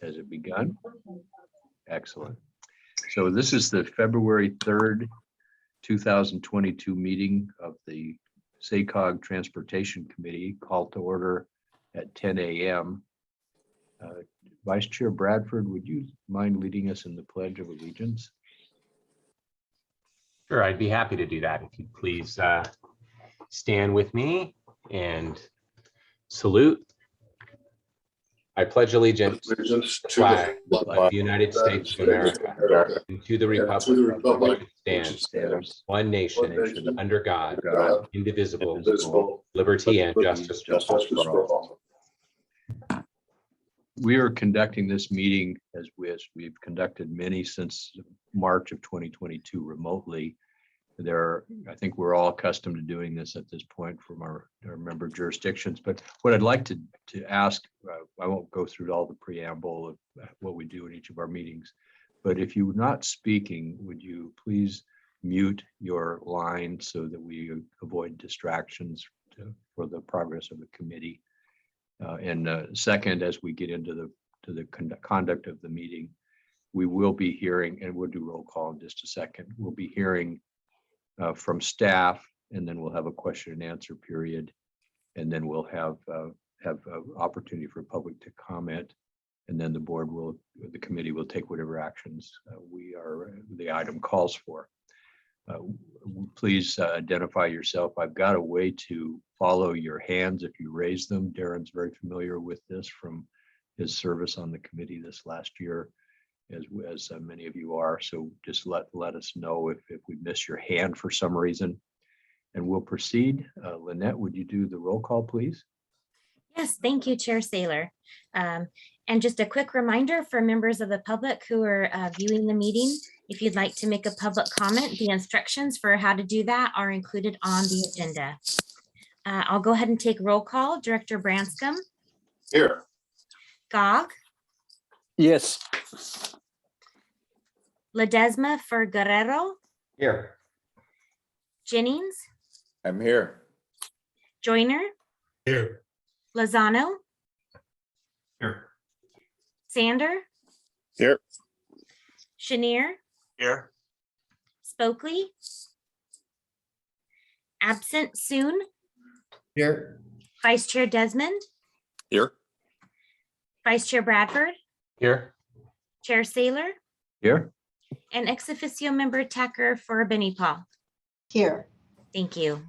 Has it begun? Excellent. So this is the February 3rd, 2022 meeting of the SACOG Transportation Committee, called to order at 10 a.m. Vice Chair Bradford, would you mind leading us in the Pledge of Allegiance? Sure, I'd be happy to do that. If you please stand with me and salute. I pledge allegiance to the flag of the United States of America and to the republic for which it stands, one nation, under God, indivisible, liberty and justice for all. We are conducting this meeting as we've conducted many since March of 2022 remotely. I think we're all accustomed to doing this at this point from our member jurisdictions. But what I'd like to ask, I won't go through all the preamble of what we do in each of our meetings, but if you're not speaking, would you please mute your line so that we avoid distractions for the progress of the committee. And second, as we get into the conduct of the meeting, we will be hearing, and we'll do roll call in just a second. We'll be hearing from staff, and then we'll have a question and answer period, and then we'll have opportunity for public to comment, and then the committee will take whatever actions the item calls for. Please identify yourself. I've got a way to follow your hands if you raise them. Darren's very familiar with this from his service on the committee this last year, as many of you are. So just let us know if we miss your hand for some reason, and we'll proceed. Lynette, would you do the roll call, please? Yes, thank you, Chair Saylor. And just a quick reminder for members of the public who are viewing the meeting, if you'd like to make a public comment, the instructions for how to do that are included on the agenda. I'll go ahead and take roll call. Director Branscombe. Here. Gog. Yes. Ledesma for Guerrero. Here. Jennings. I'm here. Joyner. Here. Lozano. Here. Sander. Here. Chenier. Here. Spokley. Absent Soon. Here. Vice Chair Desmond. Here. Vice Chair Bradford. Here. Chair Saylor. Here. And ex officio member Tucker for Benny Paul. Here. Thank you.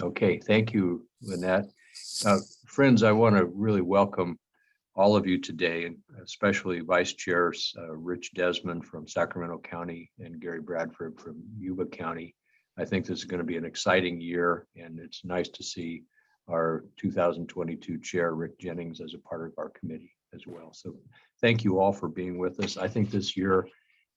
Okay, thank you, Lynette. Friends, I want to really welcome all of you today, and especially Vice Chairs Rich Desmond from Sacramento County and Gary Bradford from Yuba County. I think this is going to be an exciting year, and it's nice to see our 2022 Chair Rick Jennings as a part of our committee as well. So thank you all for being with us. I think this year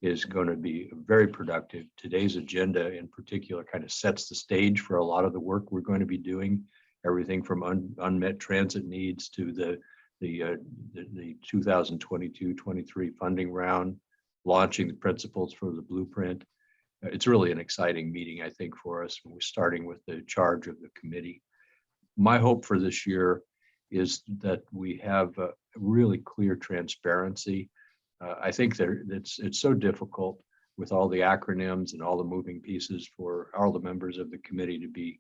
is going to be very productive. Today's agenda in particular kind of sets the stage for a lot of the work we're going to be doing, everything from unmet transit needs to the 2022-23 funding round, launching the principles for the blueprint. It's really an exciting meeting, I think, for us. We're starting with the charge of the committee. My hope for this year is that we have a really clear transparency. I think that it's so difficult with all the acronyms and all the moving pieces for all the members of the committee to be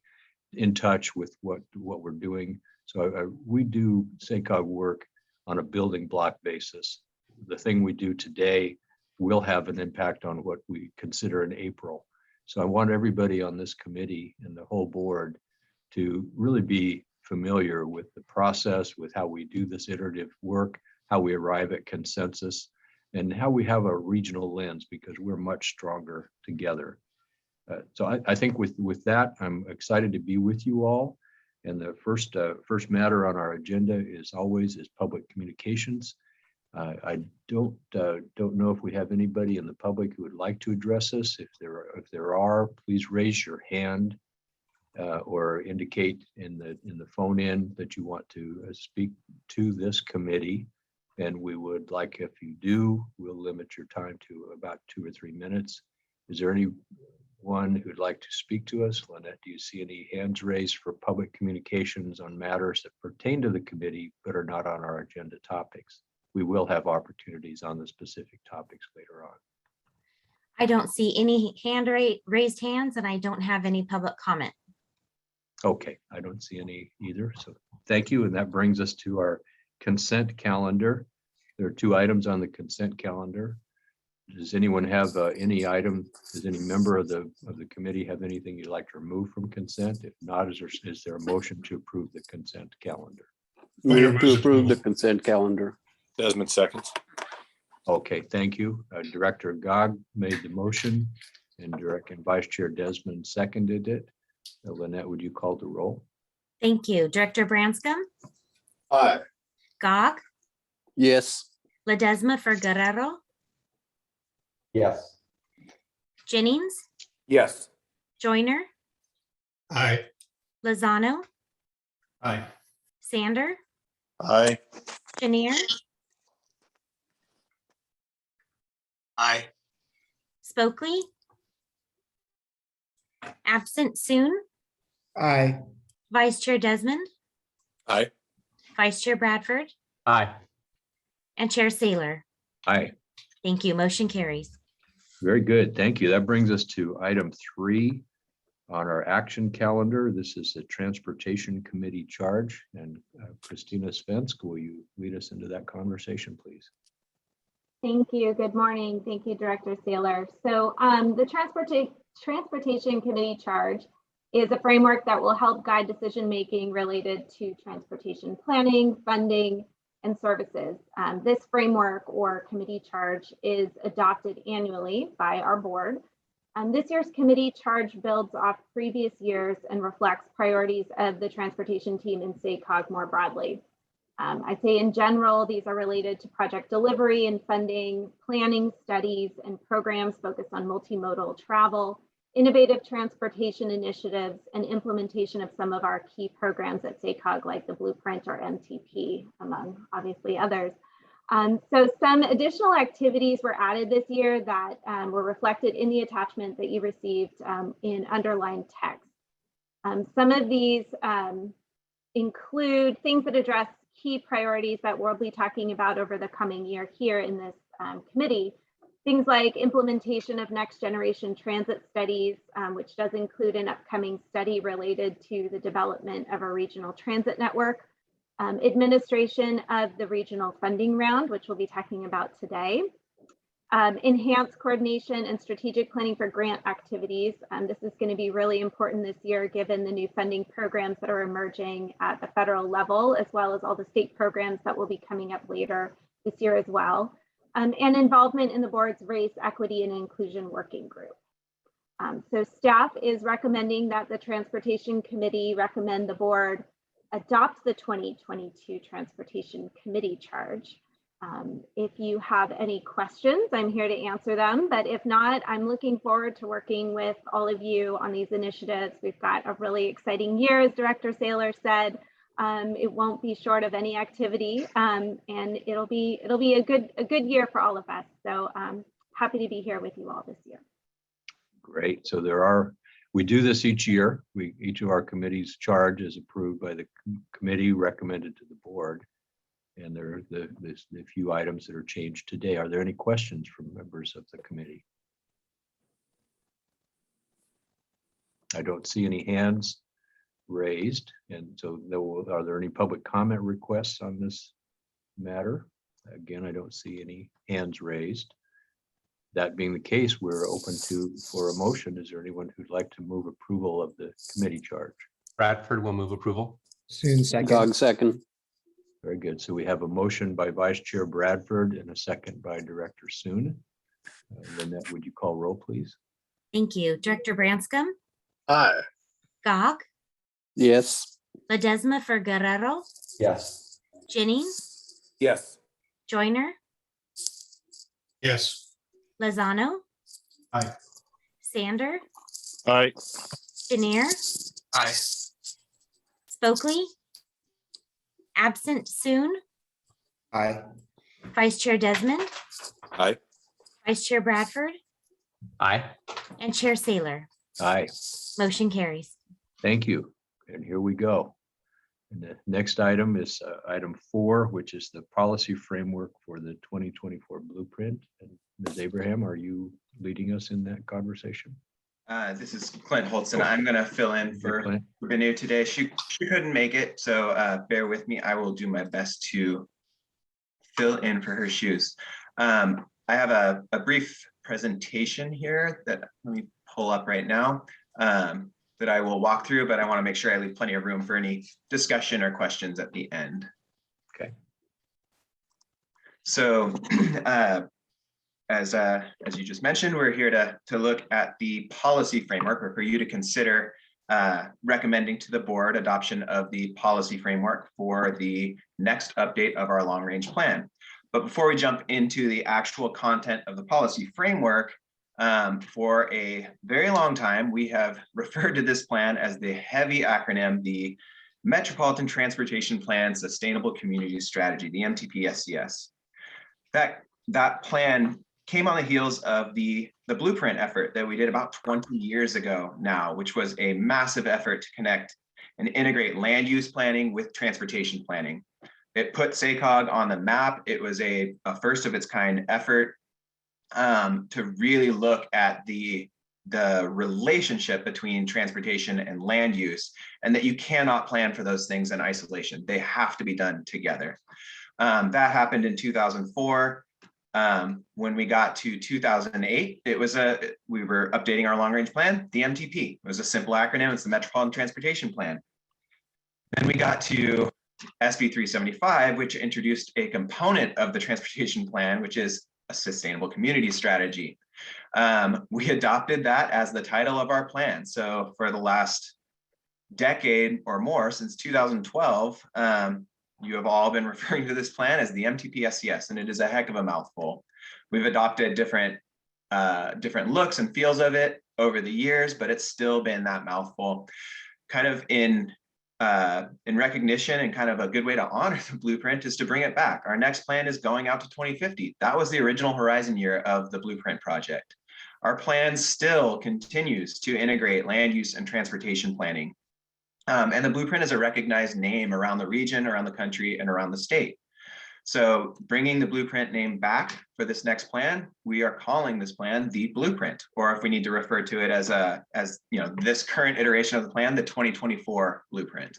in touch with what we're doing. So we do SACOG work on a building block basis. The thing we do today will have an impact on what we consider in April. So I want everybody on this committee and the whole board to really be familiar with the process, with how we do this iterative work, how we arrive at consensus, and how we have a regional lens, because we're much stronger together. So I think with that, I'm excited to be with you all. And the first matter on our agenda is public communications. I don't know if we have anybody in the public who would like to address us. If there are, please raise your hand or indicate in the phone in that you want to speak to this committee. And we would like, if you do, we'll limit your time to about 2 or 3 minutes. Is there anyone who'd like to speak to us? Lynette, do you see any hands raised for public communications on matters that pertain to the committee but are not on our agenda topics? We will have opportunities on the specific topics later on. I don't see any raised hands, and I don't have any public comment. Okay, I don't see any either. So thank you. And that brings us to our consent calendar. There are 2 items on the consent calendar. Does anyone have any item? Does any member of the committee have anything you'd like to remove from consent? If not, is there a motion to approve the consent calendar? Move to approve the consent calendar. Desmond seconds. Okay, thank you. Director Gog made the motion and Vice Chair Desmond seconded it. Lynette, would you call the roll? Thank you. Director Branscombe, Aye. Gog, Yes. Ledesma for Guerrero, Yes. Jennings, Yes. Joyner, Aye. Lozano, Aye. Sander, Aye. Janier, Aye. Spokely, absent Soon, Aye. Vice Chair Desmond, Aye. Vice Chair Bradford, Aye. and Chair Saylor. Aye. Thank you. Motion carries. Very good. Thank you. That brings us to item 3 on our action calendar. This is the Transportation Committee charge. And Christina Svensk, will you lead us into that conversation, please? Thank you. Good morning. Thank you, Director Saylor. So the Transportation Committee charge is a framework that will help guide decision-making related to transportation planning, funding, and services. This framework or committee charge is adopted annually by our board. This year's committee charge builds off previous years and reflects priorities of the transportation team in SACOG more broadly. I'd say in general, these are related to project delivery and funding, planning, studies, and programs focused on multimodal travel, innovative transportation initiatives, and implementation of some of our key programs at SACOG, like the Blueprint or MTP, among obviously others. So some additional activities were added this year that were reflected in the attachment that you received in underlined text. Some of these include things that address key priorities that we'll be talking about over the coming year here in this committee. Things like implementation of next generation transit studies, which does include an upcoming study related to the development of a regional transit network, administration of the regional funding round, which we'll be talking about today, enhanced coordination and strategic planning for grant activities. This is going to be really important this year, given the new funding programs that are emerging at the federal level, as well as all the state programs that will be coming up later this year as well. And involvement in the board's race, equity, and inclusion working group. So staff is recommending that the Transportation Committee recommend the board adopt the 2022 Transportation Committee charge. If you have any questions, I'm here to answer them, but if not, I'm looking forward to working with all of you on these initiatives. We've got a really exciting year, as Director Saylor said. It won't be short of any activity, and it'll be a good year for all of us. So I'm happy to be here with you all this year. Great. So we do this each year. Each of our committees' charge is approved by the committee, recommended to the board. And there are the few items that are changed today. Are there any questions from members of the committee? I don't see any hands raised. And so are there any public comment requests on this matter? Again, I don't see any hands raised. That being the case, we're open for a motion. Is there anyone who'd like to move approval of the committee charge? Bradford will move approval. Soon second. Gog second. Very good. So we have a motion by Vice Chair Bradford and a second by Director Soon. Lynette, would you call roll, please? Thank you. Director Branscombe, Aye. Gog, Yes. Ledesma for Guerrero, Yes. Jennings, Yes. Joyner, Yes. Lozano, Aye. Sander, Aye. Janier, Aye. Spokely, absent Soon, Aye. Vice Chair Desmond, Aye. Vice Chair Bradford, Aye. and Chair Saylor. Aye. Motion carries. Thank you. And here we go. And the next item is item 4, which is the policy framework for the 2024 blueprint. And Ms. Abraham, are you leading us in that conversation? This is Clint Holtzen. I'm going to fill in for Clint. Benu today. She couldn't make it, so bear with me. I will do my best to fill in for her shoes. I have a brief presentation here that let me pull up right now that I will walk through, but I want to make sure I leave plenty of room for any discussion or questions at the end. Okay. So as you just mentioned, we're here to look at the policy framework, or for you to consider recommending to the board adoption of the policy framework for the next update of our long-range plan. But before we jump into the actual content of the policy framework, for a very long time, we have referred to this plan as the heavy acronym, the Metropolitan Transportation Plan Sustainable Community Strategy, the MTP-SCS. That plan came on the heels of the blueprint effort that we did about 20 years ago now, which was a massive effort to connect and integrate land use planning with transportation planning. It put SACOG on the map. It was a first of its kind effort to really look at the relationship between transportation and land use, and that you cannot plan for those things in isolation. They have to be done together. That happened in 2004. When we got to 2008, we were updating our long range plan. The MTP was a simple acronym. It's the Metropolitan Transportation Plan. Then we got to SB 375, which introduced a component of the transportation plan, which is a sustainable community strategy. We adopted that as the title of our plan. So for the last decade or more, since 2012, you have all been referring to this plan as the MTP-SCS, and it is a heck of a mouthful. We've adopted different looks and feels of it over the years, but it's still been that mouthful. Kind of in recognition and kind of a good way to honor the blueprint is to bring it back. Our next plan is going out to 2050. That was the original horizon year of the blueprint project. Our plan still continues to integrate land use and transportation planning. And the blueprint is a recognized name around the region, around the country, and around the state. So bringing the blueprint name back for this next plan, we are calling this plan the blueprint, or if we need to refer to it as this current iteration of the plan, the 2024 blueprint.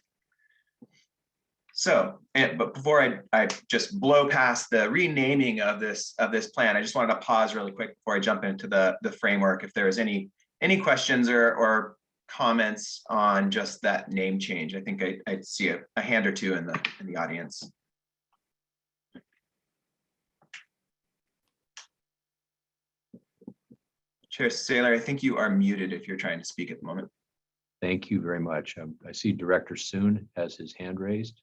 So, but before I just blow past the renaming of this plan, I just wanted to pause really quick before I jump into the framework. If there was any questions or comments on just that name change. I think I see a hand or two in the audience. Chair Saylor, I think you are muted if you're trying to speak at the moment. Thank you very much. I see Director Soon has his hand raised.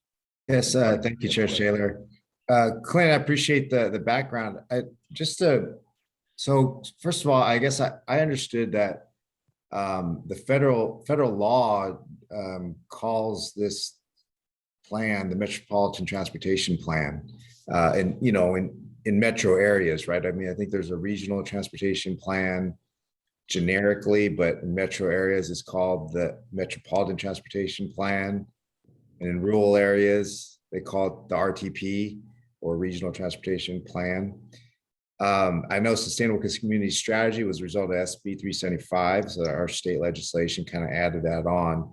Yes, thank you, Chair Shaler. Clint, I appreciate the background. So first of all, I guess I understood that the federal law calls this plan the Metropolitan Transportation Plan, and in metro areas, right? I mean, I think there's a regional transportation plan generically, but in metro areas it's called the Metropolitan Transportation Plan, and in rural areas they call it the RTP, or Regional Transportation Plan. I know Sustainable Community Strategy was a result of SB 375, so our state legislation kind of added that on.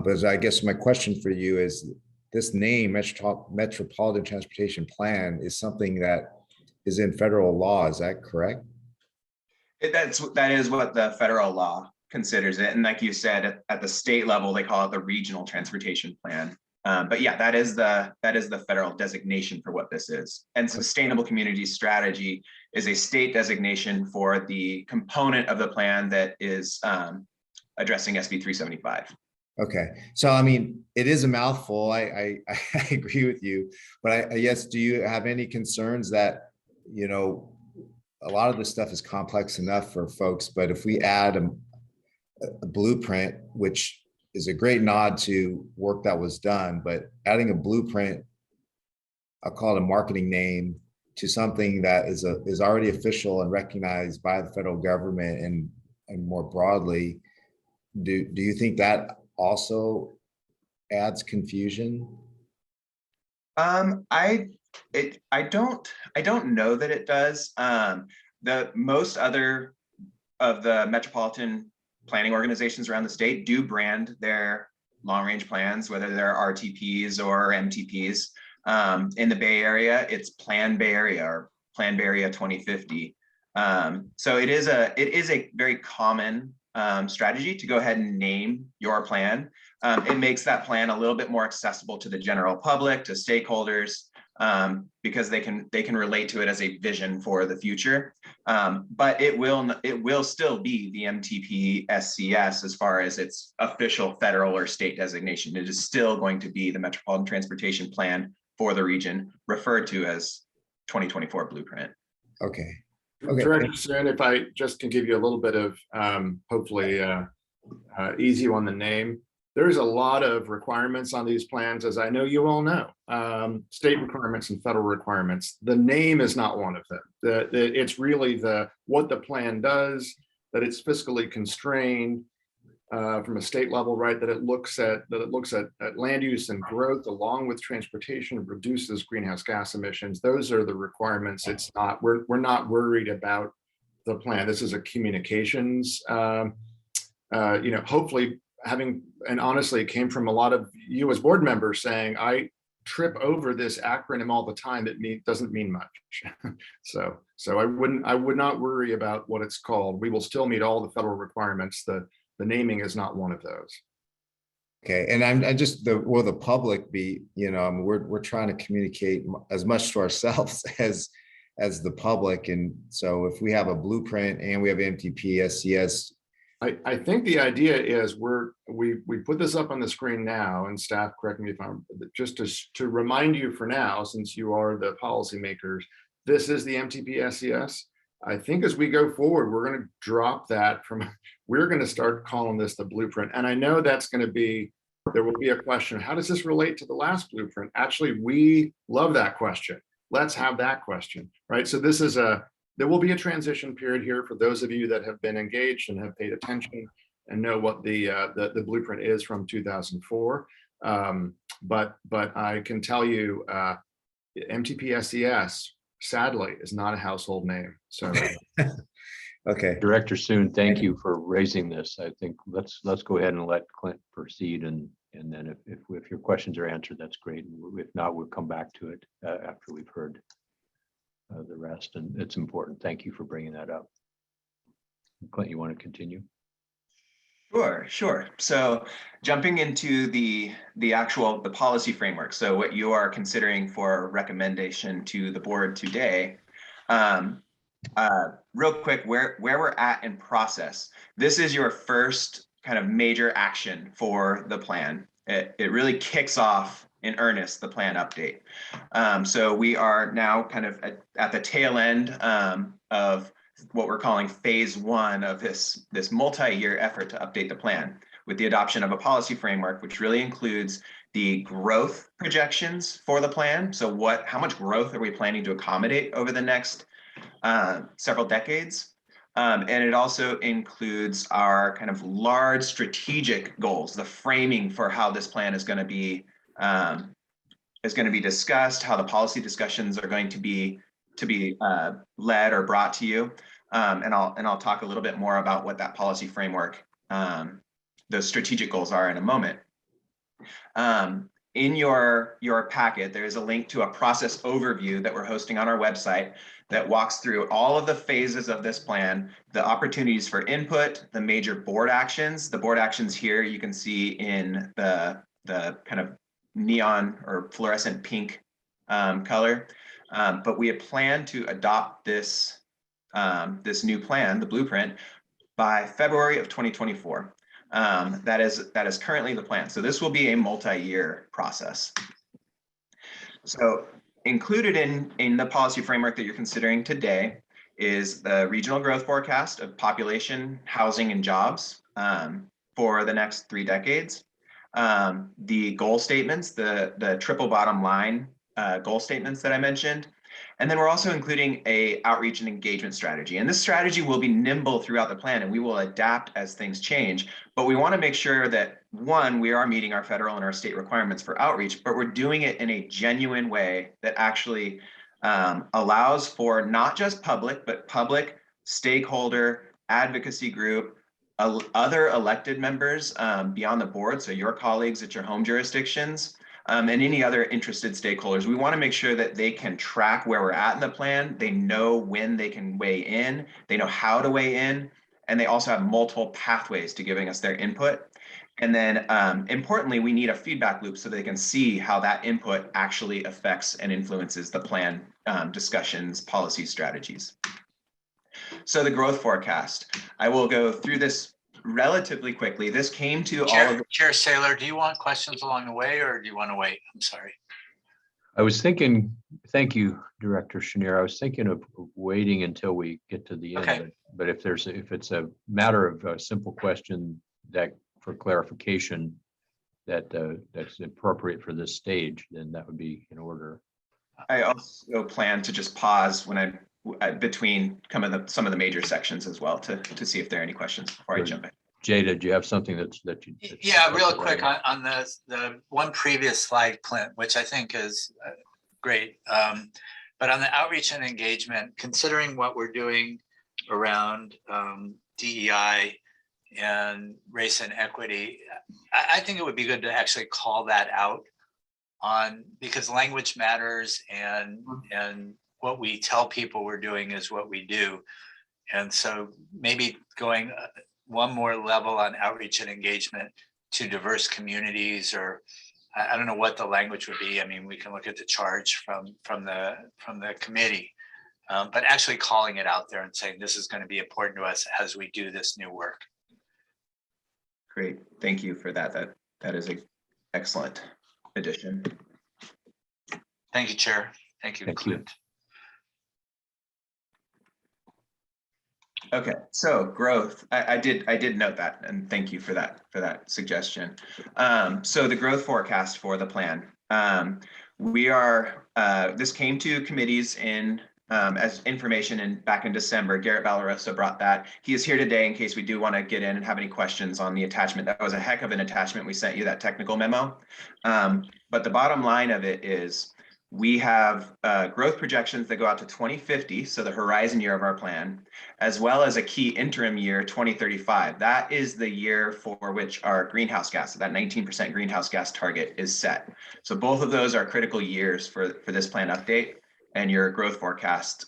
But I guess my question for you is, this name, Metropolitan Transportation Plan, is something that is in federal law, is that correct? That is what the federal law considers it. And like you said, at the state level, they call it the Regional Transportation Plan. But yeah, that is the federal designation for what this is. And Sustainable Community Strategy is a state designation for the component of the plan that is addressing SB 375. Okay, so I mean, it is a mouthful. I agree with you, but I guess, do you have any concerns that, a lot of this stuff is complex enough for folks, but if we add a blueprint, which is a great nod to work that was done, but adding a blueprint, I'll call it a marketing name, to something that is already official and recognized by the federal government, and and more broadly, do you think that also adds confusion? I don't know that it does. The most other of the metropolitan planning organizations around the state do brand their long-range plans, whether they're RTPs or MTPs. In the Bay Area, it's Plan Bay Area or Plan Bay Area 2050. So it is a very common strategy to go ahead and name your plan. It makes that plan a little bit more accessible to the general public, to stakeholders, because they can relate to it as a vision for the future. But it will still be the MTP SCS as far as its official federal or state designation. It is still going to be the Metropolitan Transportation Plan for the region, referred to as 2024 Blueprint. Okay. Director Soon, if I just can give you a little bit of hopefully easy on the name. There's a lot of requirements on these plans, as I know you all know, state requirements and federal requirements. The name is not one of them. It's really what the plan does, that it's fiscally constrained from a state level, right? That it looks at land use and growth along with transportation, reduces greenhouse gas emissions. Those are the requirements. It's not, we're not worried about the plan. This is a communications, hopefully and honestly, it came from a lot of you as board members saying, I trip over this acronym all the time. It doesn't mean much. so I would not worry about what it's called. We will still meet all the federal requirements. The naming is not one of those. Okay, and I just will the public be, we're trying to communicate as much to ourselves as the public, and so if we have a blueprint and we have MTP SCS. I think the idea is we put this up on the screen now, and staff, correct me if I'm, just to remind you for now, since you are the policymakers, this is the MTP SCS. I think as we go forward, we're going to drop that we're going to start calling this the blueprint. And I know there will be a question, how does this relate to the last blueprint? Actually, we love that question. Let's have that question, right? So there will be a transition period here for those of you that have been engaged and have paid attention and know what the blueprint is from 2004. But I can tell you, MTP SCS, sadly, is not a household name. So, okay, Director Soon, thank you for raising this. I think let's go ahead and let Clint proceed, and then if your questions are answered, that's great. If not, we'll come back to it after we've heard the rest, and it's important. Thank you for bringing that up. Clint, you want to continue? Sure. So jumping into the policy framework. So what you are considering for recommendation to the board today, real quick, where we're at in process. This is your first kind of major action for the plan. It really kicks off in earnest the plan update. So we are now kind of at the tail end of what we're calling phase one of this multi-year effort to update the plan, with the adoption of a policy framework, which really includes the growth projections for the plan. So how much growth are we planning to accommodate over the next several decades? And it also includes our kind of large strategic goals, the framing for how this plan is going to be discussed, how the policy discussions are going to be led or brought to you. And I'll talk a little bit more about what that policy framework, those strategic goals are in a moment. In your packet, there's a link to a process overview that we're hosting on our website that walks through all of the phases of this plan, the opportunities for input, the major board actions. The board actions here you can see in the kind of neon or fluorescent pink color. But we have planned to adopt this new plan, the blueprint, by February of 2024. That is currently the plan. So this will be a multi-year process. So included in the policy framework that you're considering today is the regional growth forecast of population, housing, and jobs for the next 3 decades. The goal statements, the triple bottom line goal statements that I mentioned, And then we're also including a outreach and engagement strategy. And this strategy will be nimble throughout the plan and we will adapt as things change. But we want to make sure that, one, we are meeting our federal and our state requirements for outreach, but we're doing it in a genuine way that actually allows for not just public, but public, stakeholder, advocacy group, other elected members beyond the board, so your colleagues at your home jurisdictions, and any other interested stakeholders. We want to make sure that they can track where we're at in the plan. They know when they can weigh in, they know how to weigh in, and they also have multiple pathways to giving us their input. And then importantly, we need a feedback loop so they can see how that input actually affects and influences the plan discussions, policy strategies. So the growth forecast, I will go through this relatively quickly. This came to all of the— Chair Saylor, do you want questions along the way or do you want to wait? I'm sorry. I was thinking, thank you, Director Chenier. I was thinking of waiting until we get to the end. Okay. But if it's a matter of a simple question that for clarification that's appropriate for this stage, then that would be in order. I also plan to just pause when between some of the major sections as well to see if there are any questions before I jump in. Jada, do you have something that you? Yeah, real quick on the one previous slide, Clint, which I think is great. But on the outreach and engagement, considering what we're doing around DEI and race and equity, I think it would be good to actually call that out because language matters and what we tell people we're doing is what we do. And so maybe going one more level on outreach and engagement to diverse communities, or I don't know what the language would be. I mean, we can look at the charge from the committee, but actually calling it out there and saying this is going to be important to us as we do this new work. Great, thank you for that. That is an excellent addition. Thank you, Chair. Thank you, Clint. Okay, so growth. I did note that, and thank you for that suggestion. So the growth forecast for the plan. This came to committees as information back in December. Garrett Valarosa brought that. He is here today in case we do want to get in and have any questions on the attachment. That was a heck of an attachment. We sent you that technical memo. But the bottom line of it is we have growth projections that go out to 2050, so the horizon year of our plan, as well as a key interim year, 2035. That is the year for which our greenhouse gas, that 19% greenhouse gas target is set. So both of those are critical years for this plan update, and your growth forecast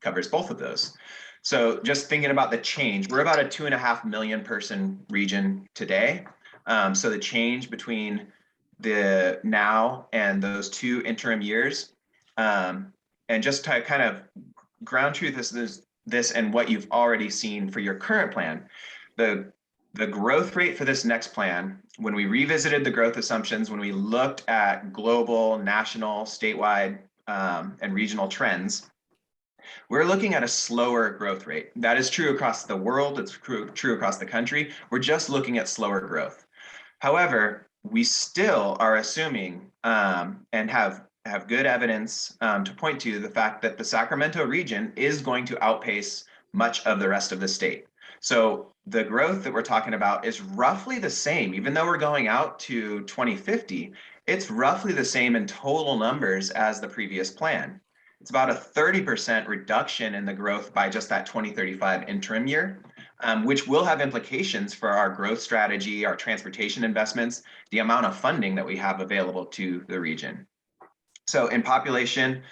covers both of those. So just thinking about the change, we're about a 2.5 million person region today. So the change between the now and those two interim years, and just to kind of ground truth this and what you've already seen for your current plan, the growth rate for this next plan, when we revisited the growth assumptions, when we looked at global, national, statewide, and regional trends, we're looking at a slower growth rate. That is true across the world. It's true across the country. We're just looking at slower growth. However, we still are assuming and have good evidence to point to the fact that the Sacramento region is going to outpace much of the rest of the state. So the growth that we're talking about is roughly the same, even though we're going out to 2050, it's roughly the same in total numbers as the previous plan. It's about a 30% reduction in the growth by just that 2035 interim year, which will have implications for our growth strategy, our transportation investments, the amount of funding that we have available to the region. So in population,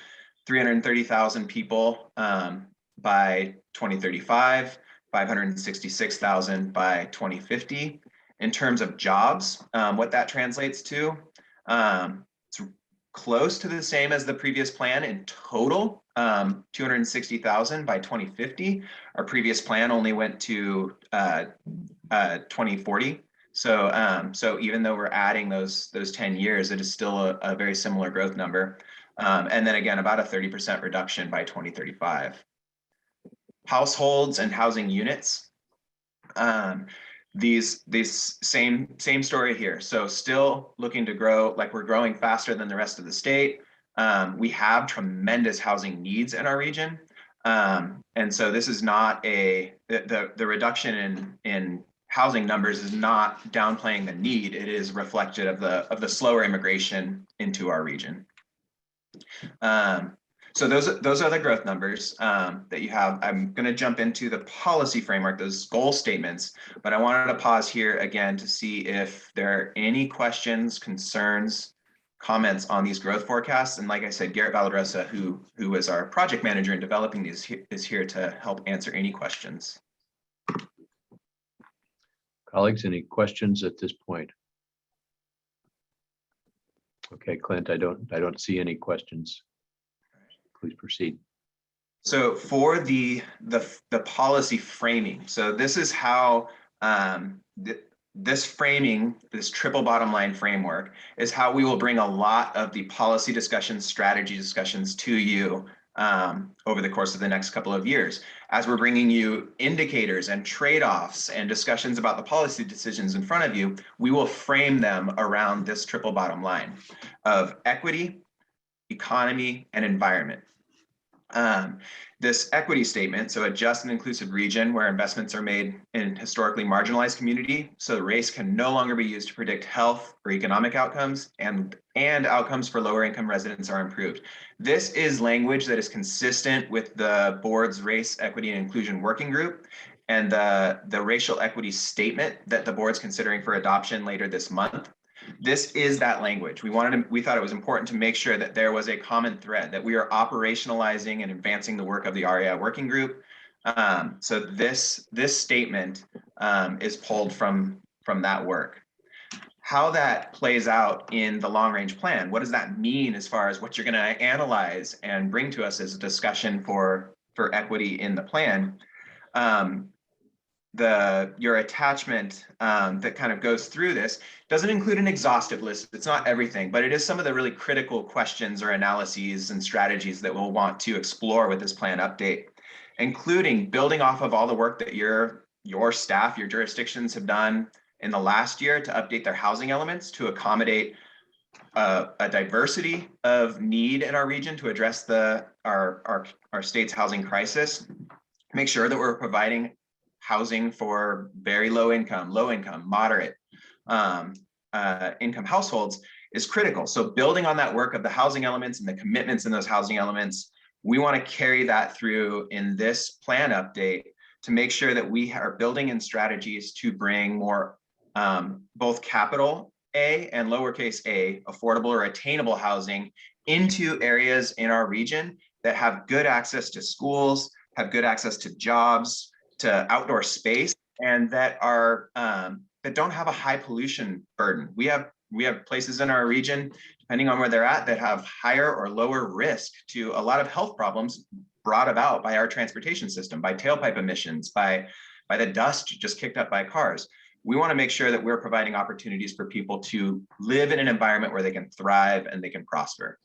330,000 people by 2035, 566,000 by 2050. In terms of jobs, what that translates to, it's close to the same as the previous plan in total, 260,000 by 2050. Our previous plan only went to 2040. So even though we're adding those 10 years, it is still a very similar growth number. And then again, about a 30% reduction by 2035. Households and housing units. These same story here. So still looking to grow, like we're growing faster than the rest of the state. We have tremendous housing needs in our region. And so this is not the reduction in housing numbers is not downplaying the need. It is reflected of the slower immigration into our region. So those are the growth numbers that you have. I'm going to jump into the policy framework, those goal statements, but I wanted to pause here again to see if there are any questions, concerns, comments on these growth forecasts. And like I said, Garrett Valadrosa, who is our project manager in developing these, is here to help answer any questions. Colleagues, any questions at this point? Okay, Clint, I don't see any questions. Please proceed. So for the policy framing, so this is how this framing, this triple bottom line framework, is how we will bring a lot of the policy discussions, strategy discussions to you over the course of the next couple of years. As we're bringing you indicators and trade-offs and discussions about the policy decisions in front of you, we will frame them around this triple bottom line of equity, economy, and environment. This equity statement, so a just and inclusive region where investments are made in historically marginalized community, so race can no longer be used to predict health or economic outcomes, and outcomes for lower income residents are improved. This is language that is consistent with the board's race, equity, and inclusion working group and the racial equity statement that the board's considering for adoption later this month. This is that language. We thought it was important to make sure that there was a common thread, that we are operationalizing and advancing the work of the REI working group. So this statement is pulled from that work. How that plays out in the long range plan, what does that mean as far as what you're going to analyze and bring to us as a discussion for equity in the plan? Your attachment that kind of goes through this doesn't include an exhaustive list. It's not everything, but it is some of the really critical questions or analyses and strategies that we'll want to explore with this plan update, including building off of all the work that your staff, your jurisdictions have done in the last year to update their housing elements to accommodate a diversity of need in our region to address our state's housing crisis. Make sure that we're providing housing for very low income, moderate income households is critical. So building on that work of the housing elements and the commitments in those housing elements, we want to carry that through in this plan update to make sure that we are building in strategies to bring more both capital A and lowercase a, affordable or attainable housing into areas in our region that have good access to schools, have good access to jobs, to outdoor space, and that are that don't have a high pollution burden. We have places in our region, depending on where they're at, that have higher or lower risk to a lot of health problems brought about by our transportation system, by tailpipe emissions, by the dust just kicked up by cars. We want to make sure that we're providing opportunities for people to live in an environment where they can thrive and they can prosper.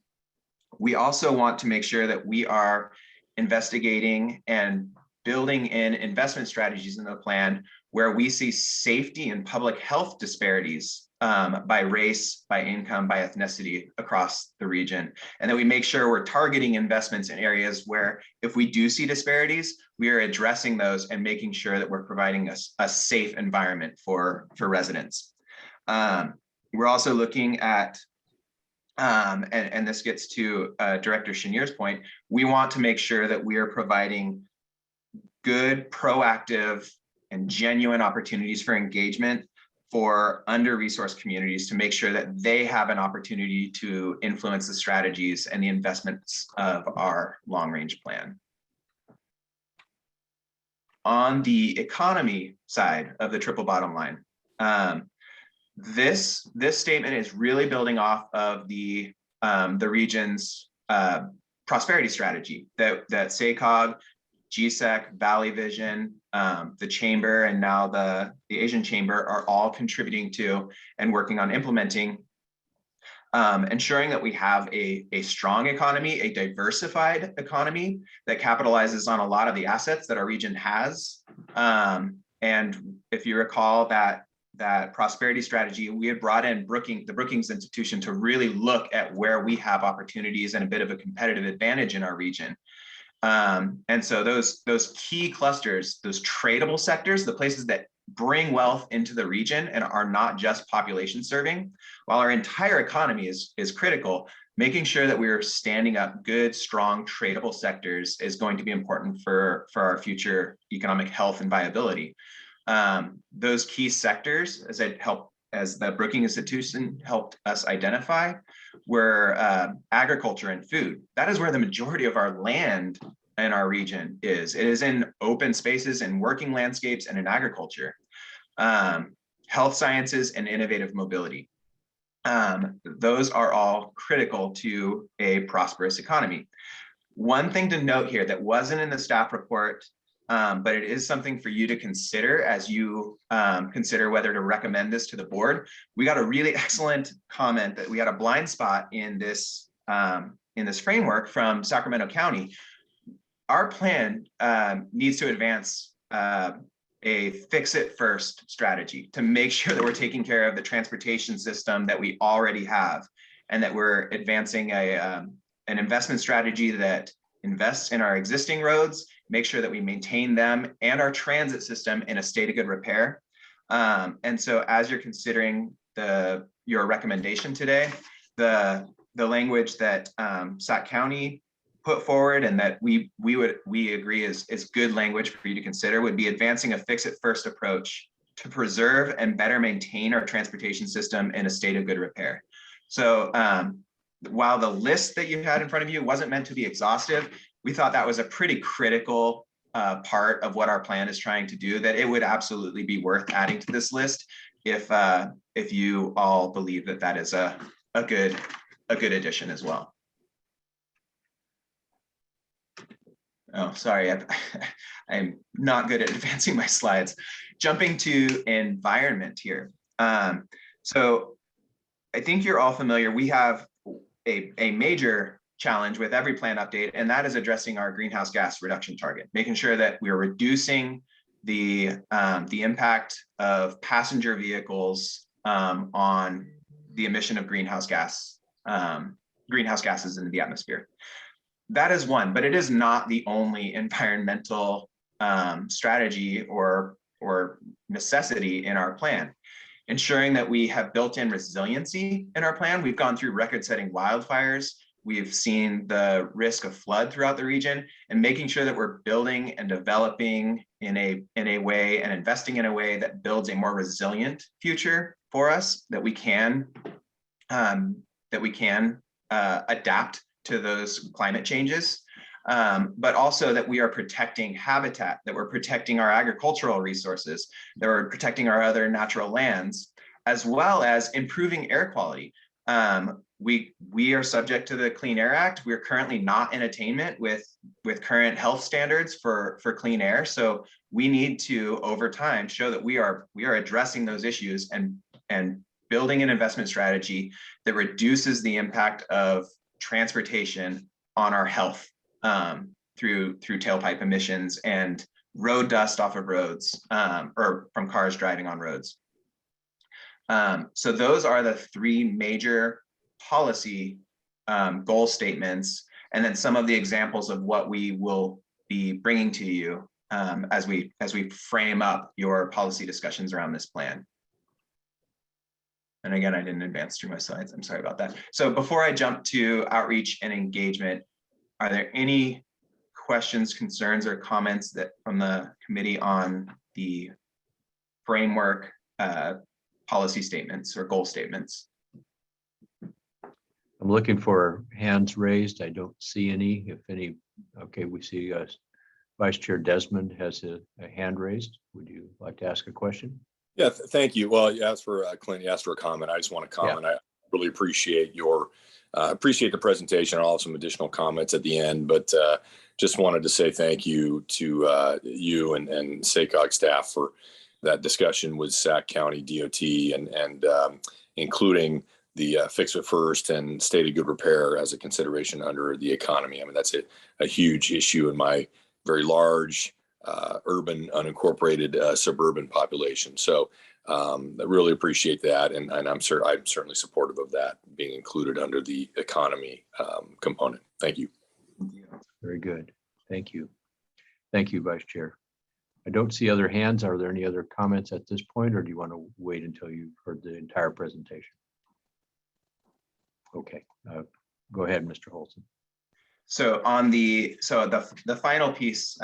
We also want to make sure that we are investigating and building in investment strategies in the plan where we see safety and public health disparities by race, by income, by ethnicity across the region. And then we make sure we're targeting investments in areas where if we do see disparities, we are addressing those and making sure that we're providing a safe environment for residents. We're also looking at and this gets to Director Chenier's point, we want to make sure that we are providing good, proactive, and genuine opportunities for engagement for under-resourced communities to make sure that they have an opportunity to influence the strategies and the investments of our long-range plan. On the economy side of the triple bottom line, this statement is really building off of the region's prosperity strategy that SACOG, GSEC, Valley Vision, the Chamber, and now the Asian Chamber are all contributing to and working on implementing, ensuring that we have a strong economy, a diversified economy that capitalizes on a lot of the assets that our region has. And if you recall that that prosperity strategy, we had brought in the Brookings Institution to really look at where we have opportunities and a bit of a competitive advantage in our region. And so those key clusters, those tradable sectors, the places that bring wealth into the region and are not just population serving, while our entire economy is critical, making sure that we're standing up good, strong, tradable sectors is going to be important for our future economic health and viability. Those key sectors, as the Brookings Institution helped us identify, were agriculture and food. That is where the majority of our land in our region is. It is in open spaces and working landscapes and in agriculture, health sciences and innovative mobility. Those are all critical to a prosperous economy. One thing to note here that wasn't in the staff report, but it is something for you to consider as you consider whether to recommend this to the board. We got a really excellent comment that we had a blind spot in this framework from Sacramento County. Our plan needs to advance a fix-it-first strategy to make sure that we're taking care of the transportation system that we already have, and that we're advancing an investment strategy that invests in our existing roads, make sure that we maintain them and our transit system in a state of good repair. And so as you're considering your recommendation today, the language that Sac County put forward and that we agree is good language for you to consider would be advancing a fix-it-first approach to preserve and better maintain our transportation system in a state of good repair. So while the list that you had in front of you wasn't meant to be exhaustive, we thought that was a pretty critical part of what our plan is trying to do, that it would absolutely be worth adding to this list if you all believe that that is a good addition as well. Oh, sorry, I'm not good at advancing my slides. Jumping to environment here. So I think you're all familiar. We have a major challenge with every plan update, and that is addressing our greenhouse gas reduction target, making sure that we're reducing the impact of passenger vehicles on the emission of greenhouse gases into the atmosphere. That is one, but it is not the only environmental strategy or necessity in our plan. Ensuring that we have built-in resiliency in our plan. We've gone through record-setting wildfires. We've seen the risk of flood throughout the region, and making sure that we're building and developing in a way and investing in a way that builds a more resilient future for us, that we can adapt to those climate changes, but also that we are protecting habitat, that we're protecting our agricultural resources, that we're protecting our other natural lands, as well as improving air quality. We are subject to the Clean Air Act. We're currently not in attainment with current health standards for clean air. So we need to, over time, show that we are addressing those issues and building an investment strategy that reduces the impact of transportation on our health through tailpipe emissions and road dust off of roads or from cars driving on roads. So those are the three major policy goal statements, and then some of the examples of what we will be bringing to you as we frame up your policy discussions around this plan. And again, I didn't advance through my slides. I'm sorry about that. So before I jump to outreach and engagement, are there any questions, concerns, or comments from the committee on the framework policy statements or goal statements? I'm looking for hands raised. I don't see any. If any, okay, we see Vice Chair Desmond has a hand raised. Would you like to ask a question? Yeah, thank you. Well, you asked for Clint, you asked for a comment. I just want to comment. Yeah. I really appreciate the presentation and all some additional comments at the end, but just wanted to say thank you to you and SACOG staff for that discussion with Sac County DOT and including the fix it first and state of good repair as a consideration under the economy. I mean, that's a huge issue in my very large urban unincorporated suburban population. So I really appreciate that. And I'm certainly supportive of that being included under the economy component. Thank you. Very good. Thank you. Thank you, Vice Chair. I don't see other hands. Are there any other comments at this point, or do you want to wait until you've heard the entire presentation? Okay, go ahead, Mr. Holson. So on the final piece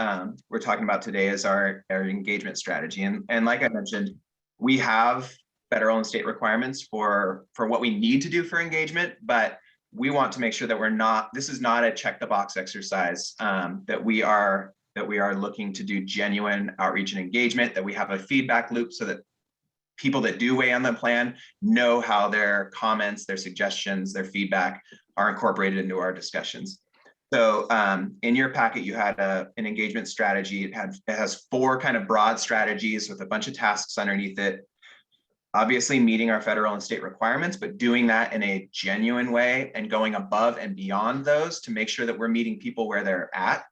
we're talking about today is our engagement strategy. And like I mentioned, we have federal and state requirements for what we need to do for engagement, but we want to make sure that this is not a check the box exercise, that we are looking to do genuine outreach and engagement, that we have a feedback loop so that people that do weigh on the plan know how their comments, their suggestions, their feedback are incorporated into our discussions. So in your packet, you had an engagement strategy. It has 4 kind of broad strategies with a bunch of tasks underneath it. Obviously meeting our federal and state requirements, but doing that in a genuine way and going above and beyond those to make sure that we're meeting people where they're at.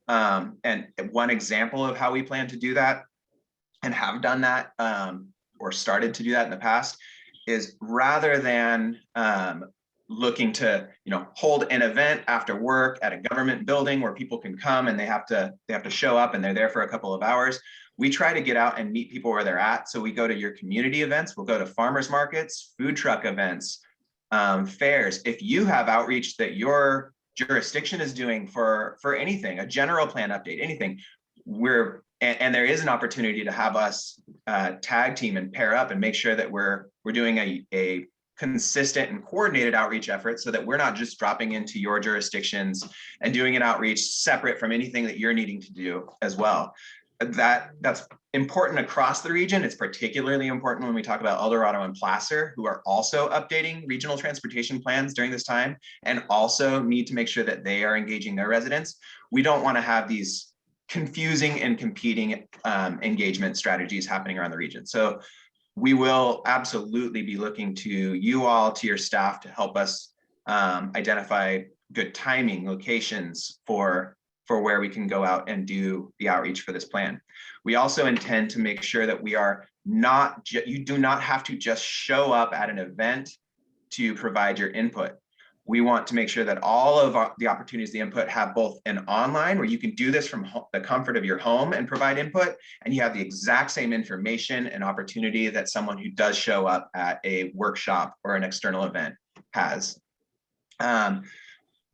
And one example of how we plan to do that and have done that or started to do that in the past is rather than looking to hold an event after work at a government building where people can come and they have to show up and they're there for a couple of hours. We try to get out and meet people where they're at. So we go to your community events, we'll go to farmers markets, food truck events, fairs. If you have outreach that your jurisdiction is doing for anything, a general plan update, anything, and there is an opportunity to have us tag team and pair up and make sure that we're doing a consistent and coordinated outreach effort so that we're not just dropping into your jurisdictions and doing an outreach separate from anything that you're needing to do as well. That's important across the region. It's particularly important when we talk about El Dorado and Placer, who are also updating regional transportation plans during this time and also need to make sure that they are engaging their residents. We don't want to have these confusing and competing engagement strategies happening around the region. So we will absolutely be looking to you all, to your staff, to help us identify good timing, locations for where we can go out and do the outreach for this plan. We also intend to make sure that we are not, you do not have to just show up at an event to provide your input. We want to make sure that all of the opportunities, the input, have both an online where you can do this from the comfort of your home and provide input, and you have the exact same information and opportunity that someone who does show up at a workshop or an external event has.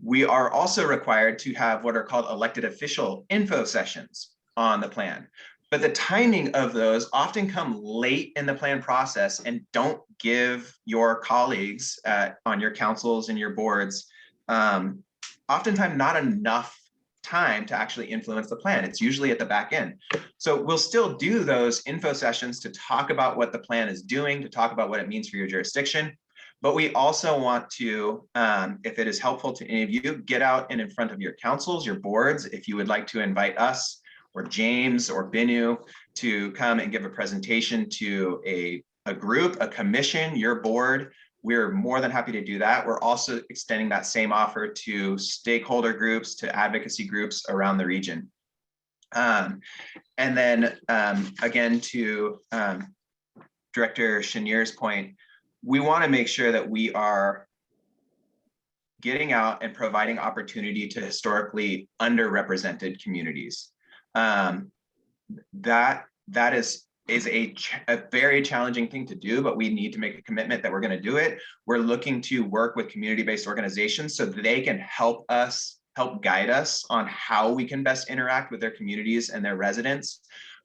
We are also required to have what are called elected official info sessions on the plan. But the timing of those often come late in the plan process and don't give your colleagues on your councils and your boards oftentimes not enough time to actually influence the plan. It's usually at the back end. So we'll still do those info sessions to talk about what the plan is doing, to talk about what it means for your jurisdiction. But we also want to, if it is helpful to any of you, get out and in front of your councils, your boards, if you would like to invite us or James or Binu to come and give a presentation to a group, a commission, your board, we're more than happy to do that. We're also extending that same offer to stakeholder groups, to advocacy groups around the region. And then again, to Director Shanier's point, we want to make sure that we are getting out and providing opportunity to historically underrepresented communities. That is a very challenging thing to do, but we need to make a commitment that we're going to do it. We're looking to work with community-based organizations so they can help guide us on how we can best interact with their communities and their residents.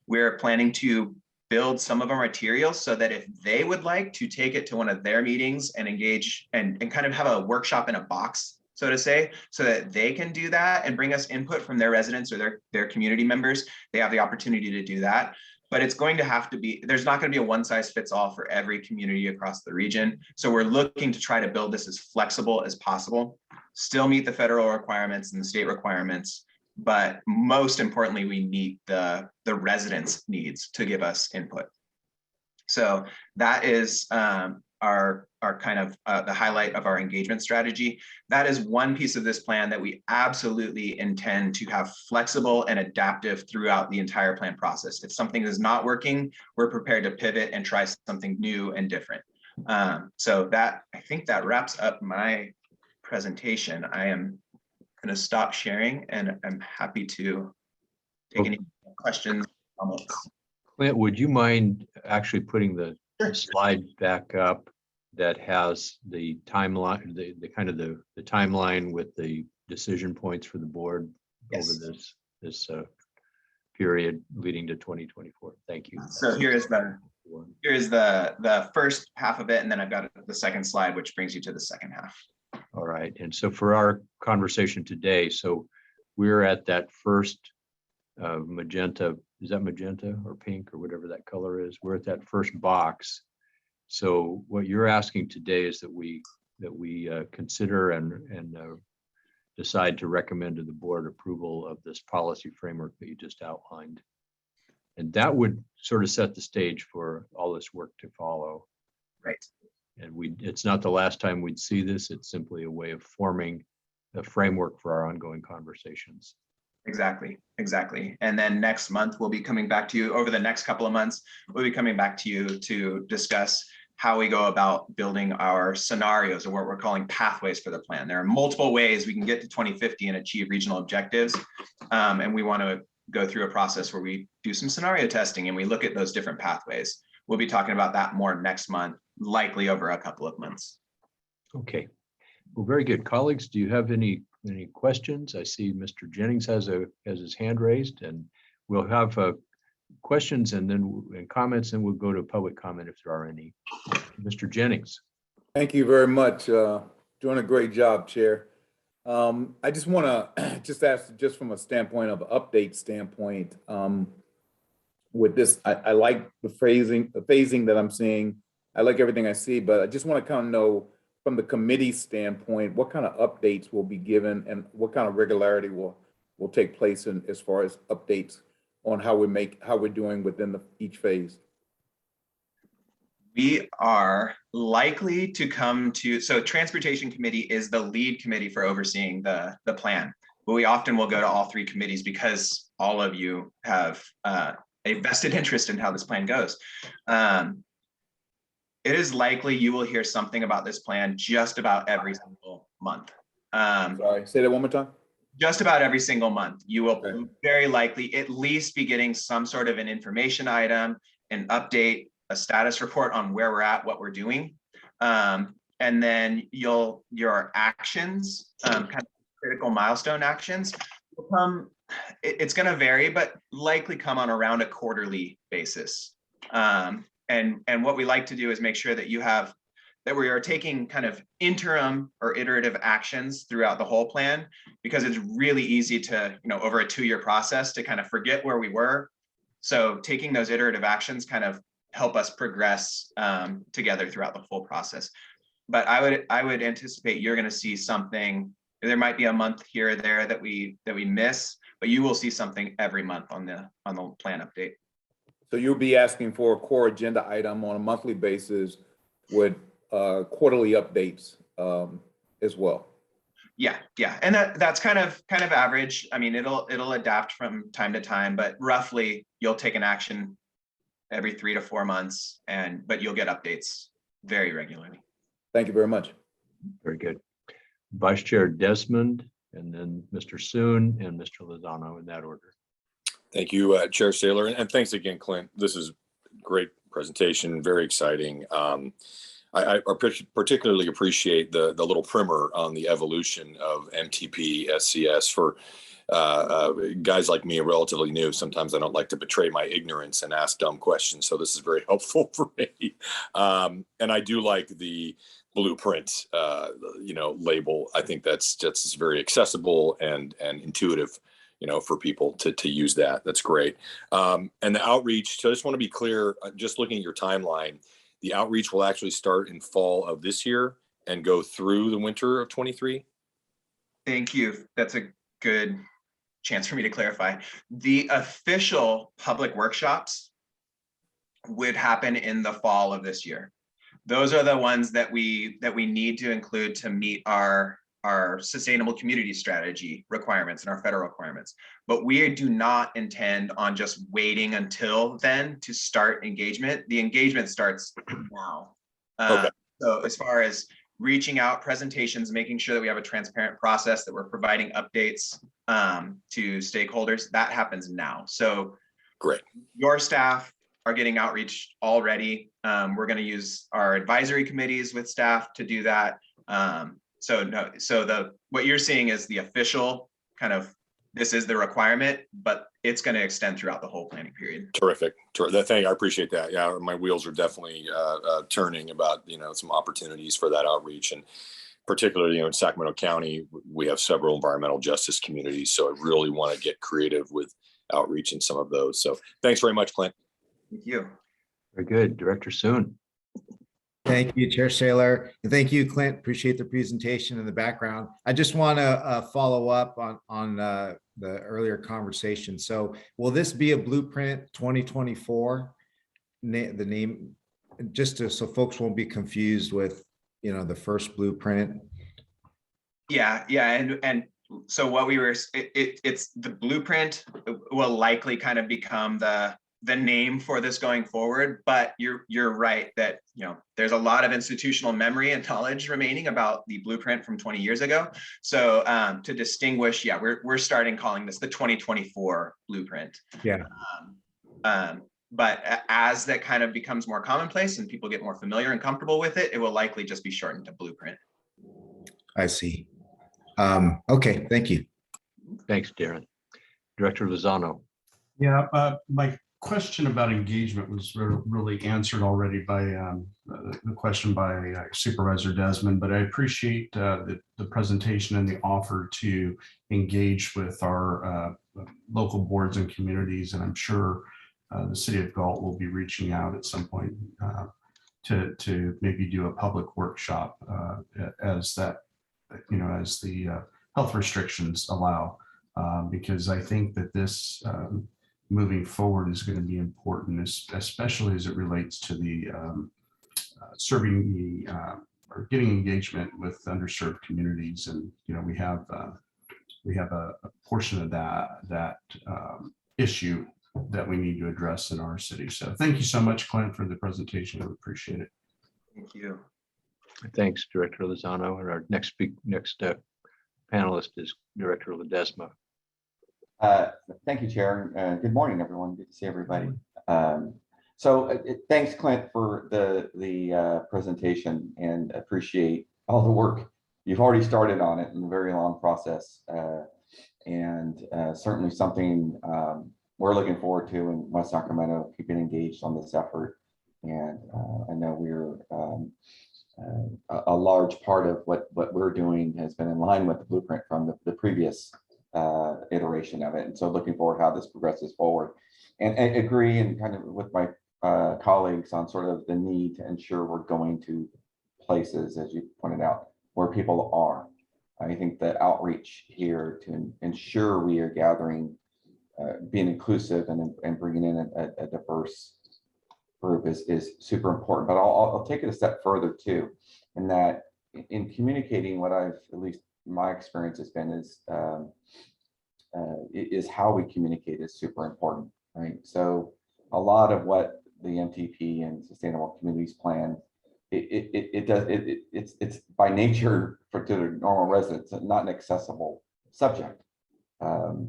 We're planning to build some of our materials so that if they would like to take it to one of their meetings and engage and kind of have a workshop in a box, so to say, so that they can do that and bring us input from their residents or their community members, they have the opportunity to do that. But it's going to have to be, there's not going to be a one size fits all for every community across the region. So we're looking to try to build this as flexible as possible, still meet the federal requirements and the state requirements, but most importantly, we meet the residents' needs to give us input. So that is kind of the highlight of our engagement strategy. That is one piece of this plan that we absolutely intend to have flexible and adaptive throughout the entire plan process. If something is not working, we're prepared to pivot and try something new and different. So that, I think that wraps up my presentation. I am going to stop sharing and I'm happy to take any questions, comments. Clint, would you mind actually putting the slide back up that has the timeline, the kind of the timeline with the decision points for the board over Yes. this period leading to 2024? Thank you. So here's the first half of it, and then I've got the second slide, which brings you to the second half. All right. And so for our conversation today, so we're at that first magenta, is that magenta or pink or whatever that color is? We're at that first box. So what you're asking today is that we consider and decide to recommend to the board approval of this policy framework that you just outlined. And that would sort of set the stage for all this work to follow. Right. And it's not the last time we'd see this. It's simply a way of forming a framework for our ongoing conversations. Exactly. And then next month, we'll be coming back to you over the next couple of months. We'll be coming back to you to discuss how we go about building our scenarios, or what we're calling pathways for the plan. There are multiple ways we can get to 2050 and achieve regional objectives. And we want to go through a process where we do some scenario testing and we look at those different pathways. We'll be talking about that more next month, likely over a couple of months. Okay. Well, very good. Colleagues, do you have any questions? I see Mr. Jennings has his hand raised, and we'll have questions and then comments, and we'll go to public comment if there are any. Mr. Jennings. Thank you very much. Doing a great job, Chair. I just want to just ask, just from a standpoint of update standpoint, with this, I like the phasing that I'm seeing. I like everything I see, but I just want to kind of know from the committee standpoint, what kind of updates will be given and what kind of regularity will take place in as far as updates on how we're doing within each phase. We are likely to come to, so Transportation Committee is the lead committee for overseeing the plan, but we often will go to all three committees because all of you have a vested interest in how this plan goes. It is likely you will hear something about this plan just about every single month. Sorry, say that one more time. Just about every single month, you will very likely at least be getting some sort of an information item, an update, a status report on where we're at, what we're doing. And then your actions, kind of critical milestone actions will come, it's gonna vary, but likely come on around a quarterly basis. And what we like to do is make sure that that we are taking kind of interim or iterative actions throughout the whole plan, because it's really easy to, over a 2-year process to kind of forget where we were. So taking those iterative actions kind of help us progress together throughout the full process. But I would anticipate you're going to see something. There might be a month here or there that we miss, but you will see something every month on the plan update. So you'll be asking for a core agenda item on a monthly basis with quarterly updates as well. Yeah, and that's kind of average. I mean, it'll adapt from time to time, but roughly you'll take an action every 3 to 4 months, but you'll get updates very regularly. Thank you very much. Very good. Vice Chair Desmond, and then Mr. Soon and Mr. Lozano in that order. Thank you, Chair Saylor, and thanks again, Clint. This is a great presentation, very exciting. I particularly appreciate the little primer on the evolution of MTP SCS. For guys like me, relatively new, sometimes I don't like to betray my ignorance and ask dumb questions, so this is very helpful for me. And I do like the blueprint, label. I think that's very accessible and intuitive, for people to use that. That's great. And the outreach, so I just want to be clear, just looking at your timeline, the outreach will actually start in fall of this year and go through the winter of 23? Thank you. That's a good chance for me to clarify. The official public workshops would happen in the fall of this year. those are the ones that we need to include to meet our sustainable community strategy requirements and our federal requirements. But we do not intend on just waiting until then to start engagement. The engagement starts now. Okay. So as far as reaching out, presentations, making sure that we have a transparent process, that we're providing updates to stakeholders, that happens now. So Great. Your staff are getting outreach already. We're going to use our advisory committees with staff to do that. What you're seeing is the official kind of, this is the requirement, but it's going to extend throughout the whole planning period. Terrific. Thank you. I appreciate that. Yeah, my wheels are definitely turning about, some opportunities for that outreach. And particularly, in Sacramento County, we have several environmental justice communities. So I really want to get creative with outreach in some of those. So thanks very much, Clint. Thank you. Very good. Director Soon. Thank you, Chair Saylor. And thank you, Clint. Appreciate the presentation and the background. I just want to follow up on the earlier conversation. So will this be a blueprint 2024? The name, so folks won't be confused with, the first blueprint. Yeah. And so what we were, it's the blueprint will likely kind of become the name for this going forward, but you're right that there's a lot of institutional memory and knowledge remaining about the blueprint from 20 years ago. So to distinguish, we're starting calling this the 2024 blueprint. Yeah. But as that kind of becomes more commonplace and people get more familiar and comfortable with it, it will likely just be shortened to blueprint. I see. Okay, thank you. Thanks, Darren. Director Lozano. Yeah, my question about engagement was really answered already by the question by Supervisor Desmond, but I appreciate the presentation and the offer to engage with our local boards and communities, and I'm sure the city of Galt will be reaching out at some point to maybe do a public workshop as that, as the health restrictions allow, because I think that this moving forward is going to be important, especially as it relates to the serving the or getting engagement with underserved communities. And we have a portion of that issue that we need to address in our city. So thank you so much, Clint, for the presentation. I appreciate it. Thank you. Thanks, Director Lozano. And our next panelist is Director Ledesma. Thank you, Chair. Good morning, everyone. Good to see everybody. Thanks, Clint, for the presentation, and appreciate all the work you've already started on it in a very long process, and certainly something we're looking forward to in West Sacramento, keeping engaged on this effort. And I know we're a large part of what we're doing has been in line with the blueprint from the previous iteration of it. And so looking forward how this progresses forward, and agree and kind of with my colleagues on sort of the need to ensure we're going to places, as you pointed out, where people are. I think the outreach here to ensure we are gathering, being inclusive and bringing in a diverse group is super important. But I'll take it a step further too, in that in communicating, what I've, at least my experience has been, is how we communicate is super important, right? So a lot of what the MTP and Sustainable Communities Plan, it's by nature to the normal residents not an accessible subject,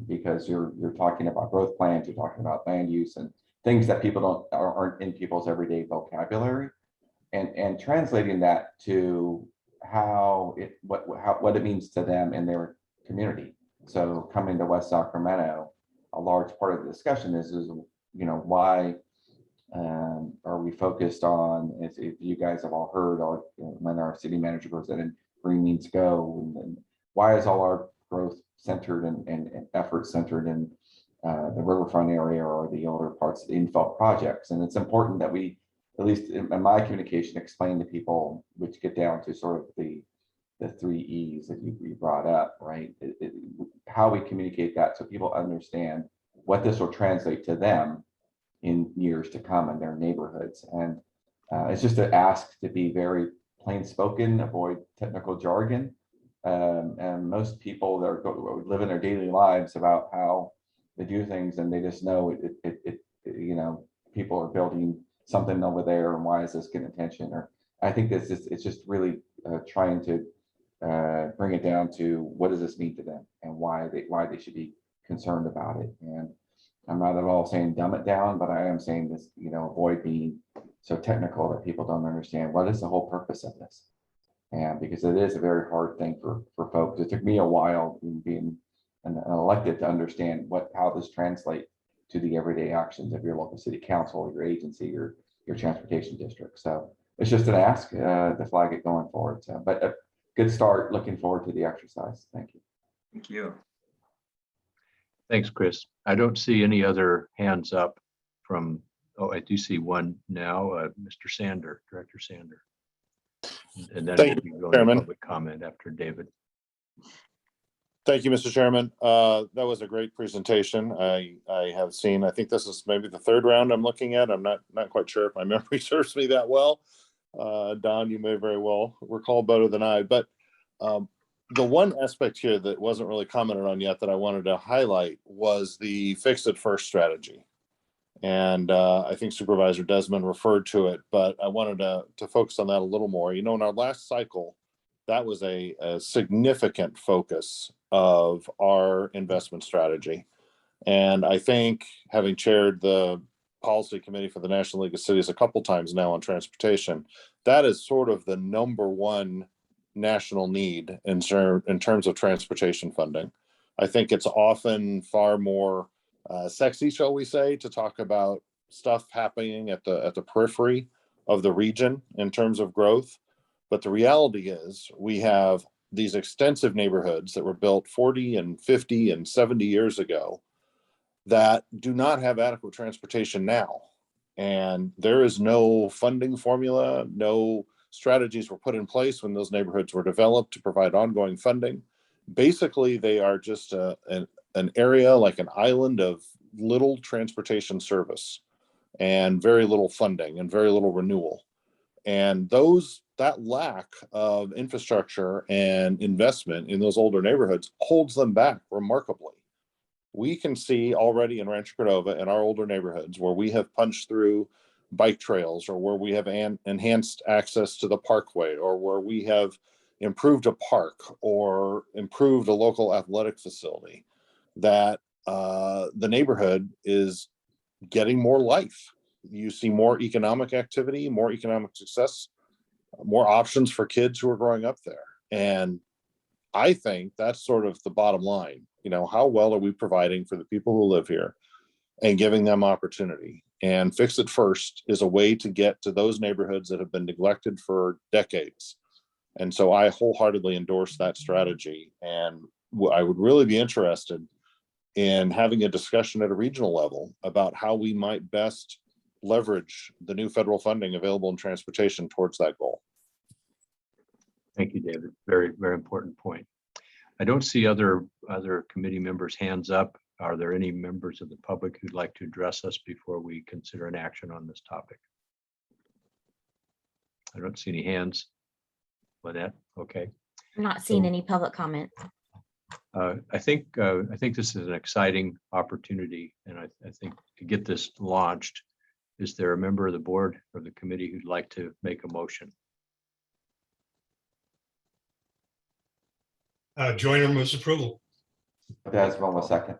because you're talking about growth plans, you're talking about land use and things that people aren't in people's everyday vocabulary, and translating that to what it means to them in their community. So coming to West Sacramento, a large part of the discussion is why are we focused on, if you guys have all heard, when our city manager goes in and Green Means Go, and why is all our growth centered and effort centered in the riverfront area or the older parts of the infill projects? And it's important that we, at least in my communication, explain to people, which get down to sort of the 3 E's that you brought up, right? How we communicate that so people understand what this will translate to them in years to come in their neighborhoods. And It's just an ask to be very plain spoken, avoid technical jargon. And most people that are living their daily lives about how they do things, and they just know people are building something over there, and why is this getting attention? Or I think it's just really trying to bring it down to what does this mean to them, and why they should be concerned about it. And I'm not at all saying dumb it down, but I am saying this, avoid being so technical that people don't understand what is the whole purpose of this. And because it is a very hard thing for folks. It took me a while being an elected to understand how this translates to the everyday actions of your local city council, your agency, your transportation district. So it's just an ask to flag it going forward. So, but a good start. Looking forward to the exercise. Thank you. Thank you. Thanks, Chris. I don't see any other hands up from, I do see one now, Mr. Sander, Director Sander. And then Thank we'll you, go to Chairman. public comment after David. Thank you, Mr. Chairman. That was a great presentation. I have seen, I think this is maybe the third round I'm looking at. I'm not quite sure if my memory serves me that well. Don, you may very well recall better than I, but the one aspect here that wasn't really commented on yet that I wanted to highlight was the fix it first strategy. And I think Supervisor Desmond referred to it, but I wanted to focus on that a little more. In our last cycle, that was a significant focus of our investment strategy. And I think, having chaired the policy committee for the National League of Cities a couple times now on transportation, that is sort of the number one national need in terms of transportation funding. I think it's often far more sexy, shall we say, to talk about stuff happening at the periphery of the region in terms of growth. But the reality is we have these extensive neighborhoods that were built 40 and 50 and 70 years ago that do not have adequate transportation now. And there is no funding formula, no strategies were put in place when those neighborhoods were developed to provide ongoing funding. Basically, they are just an area like an island of little transportation service and very little funding and very little renewal. And that lack of infrastructure and investment in those older neighborhoods holds them back remarkably. We can see already in Rancho Cordova in our older neighborhoods where we have punched through bike trails, or where we have enhanced access to the parkway, or where we have improved a park or improved a local athletic facility, that the neighborhood is getting more life. You see more economic activity, more economic success, more options for kids who are growing up there. And I think that's sort of the bottom line. How well are we providing for the people who live here and giving them opportunity? And Fix It First is a way to get to those neighborhoods that have been neglected for decades. And so I wholeheartedly endorse that strategy. And I would really be interested in having a discussion at a regional level about how we might best leverage the new federal funding available in transportation towards that goal. Thank you, David. Very, very important point. I don't see other committee members' hands up. Are there any members of the public who'd like to address us before we consider an action on this topic? I don't see any hands. Lynette, okay. I'm not seeing any public comment. I think this is an exciting opportunity, and I think to get this launched, is there a member of the board or the committee who'd like to make a motion? Joyner moves approval. That's 1 second.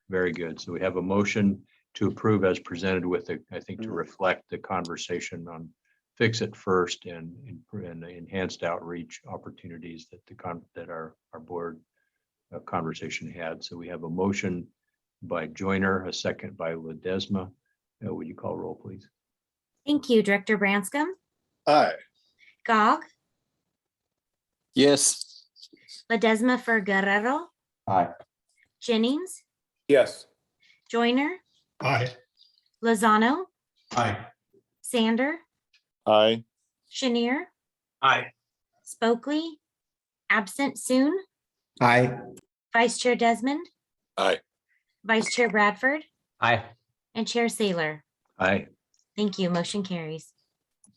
Very good. So we have a motion to approve as presented with, I think, to reflect the conversation on Fix It First and enhanced outreach opportunities that our board conversation had. So we have a motion by Joyner, a second by Ledesma. Would you call roll, please? Thank you, Director Branscombe. Aye. Gog, Yes. Ledesma for Guerrero, Aye. Jennings, Yes. Joyner, Aye. Lozano, Aye. Sander, Aye. Chenier, Aye. Spokley, absent Soon, Aye. Vice Chair Desmond, Aye. Vice Chair Bradford, Aye. and Chair Saylor. Aye. Thank you. Motion carries.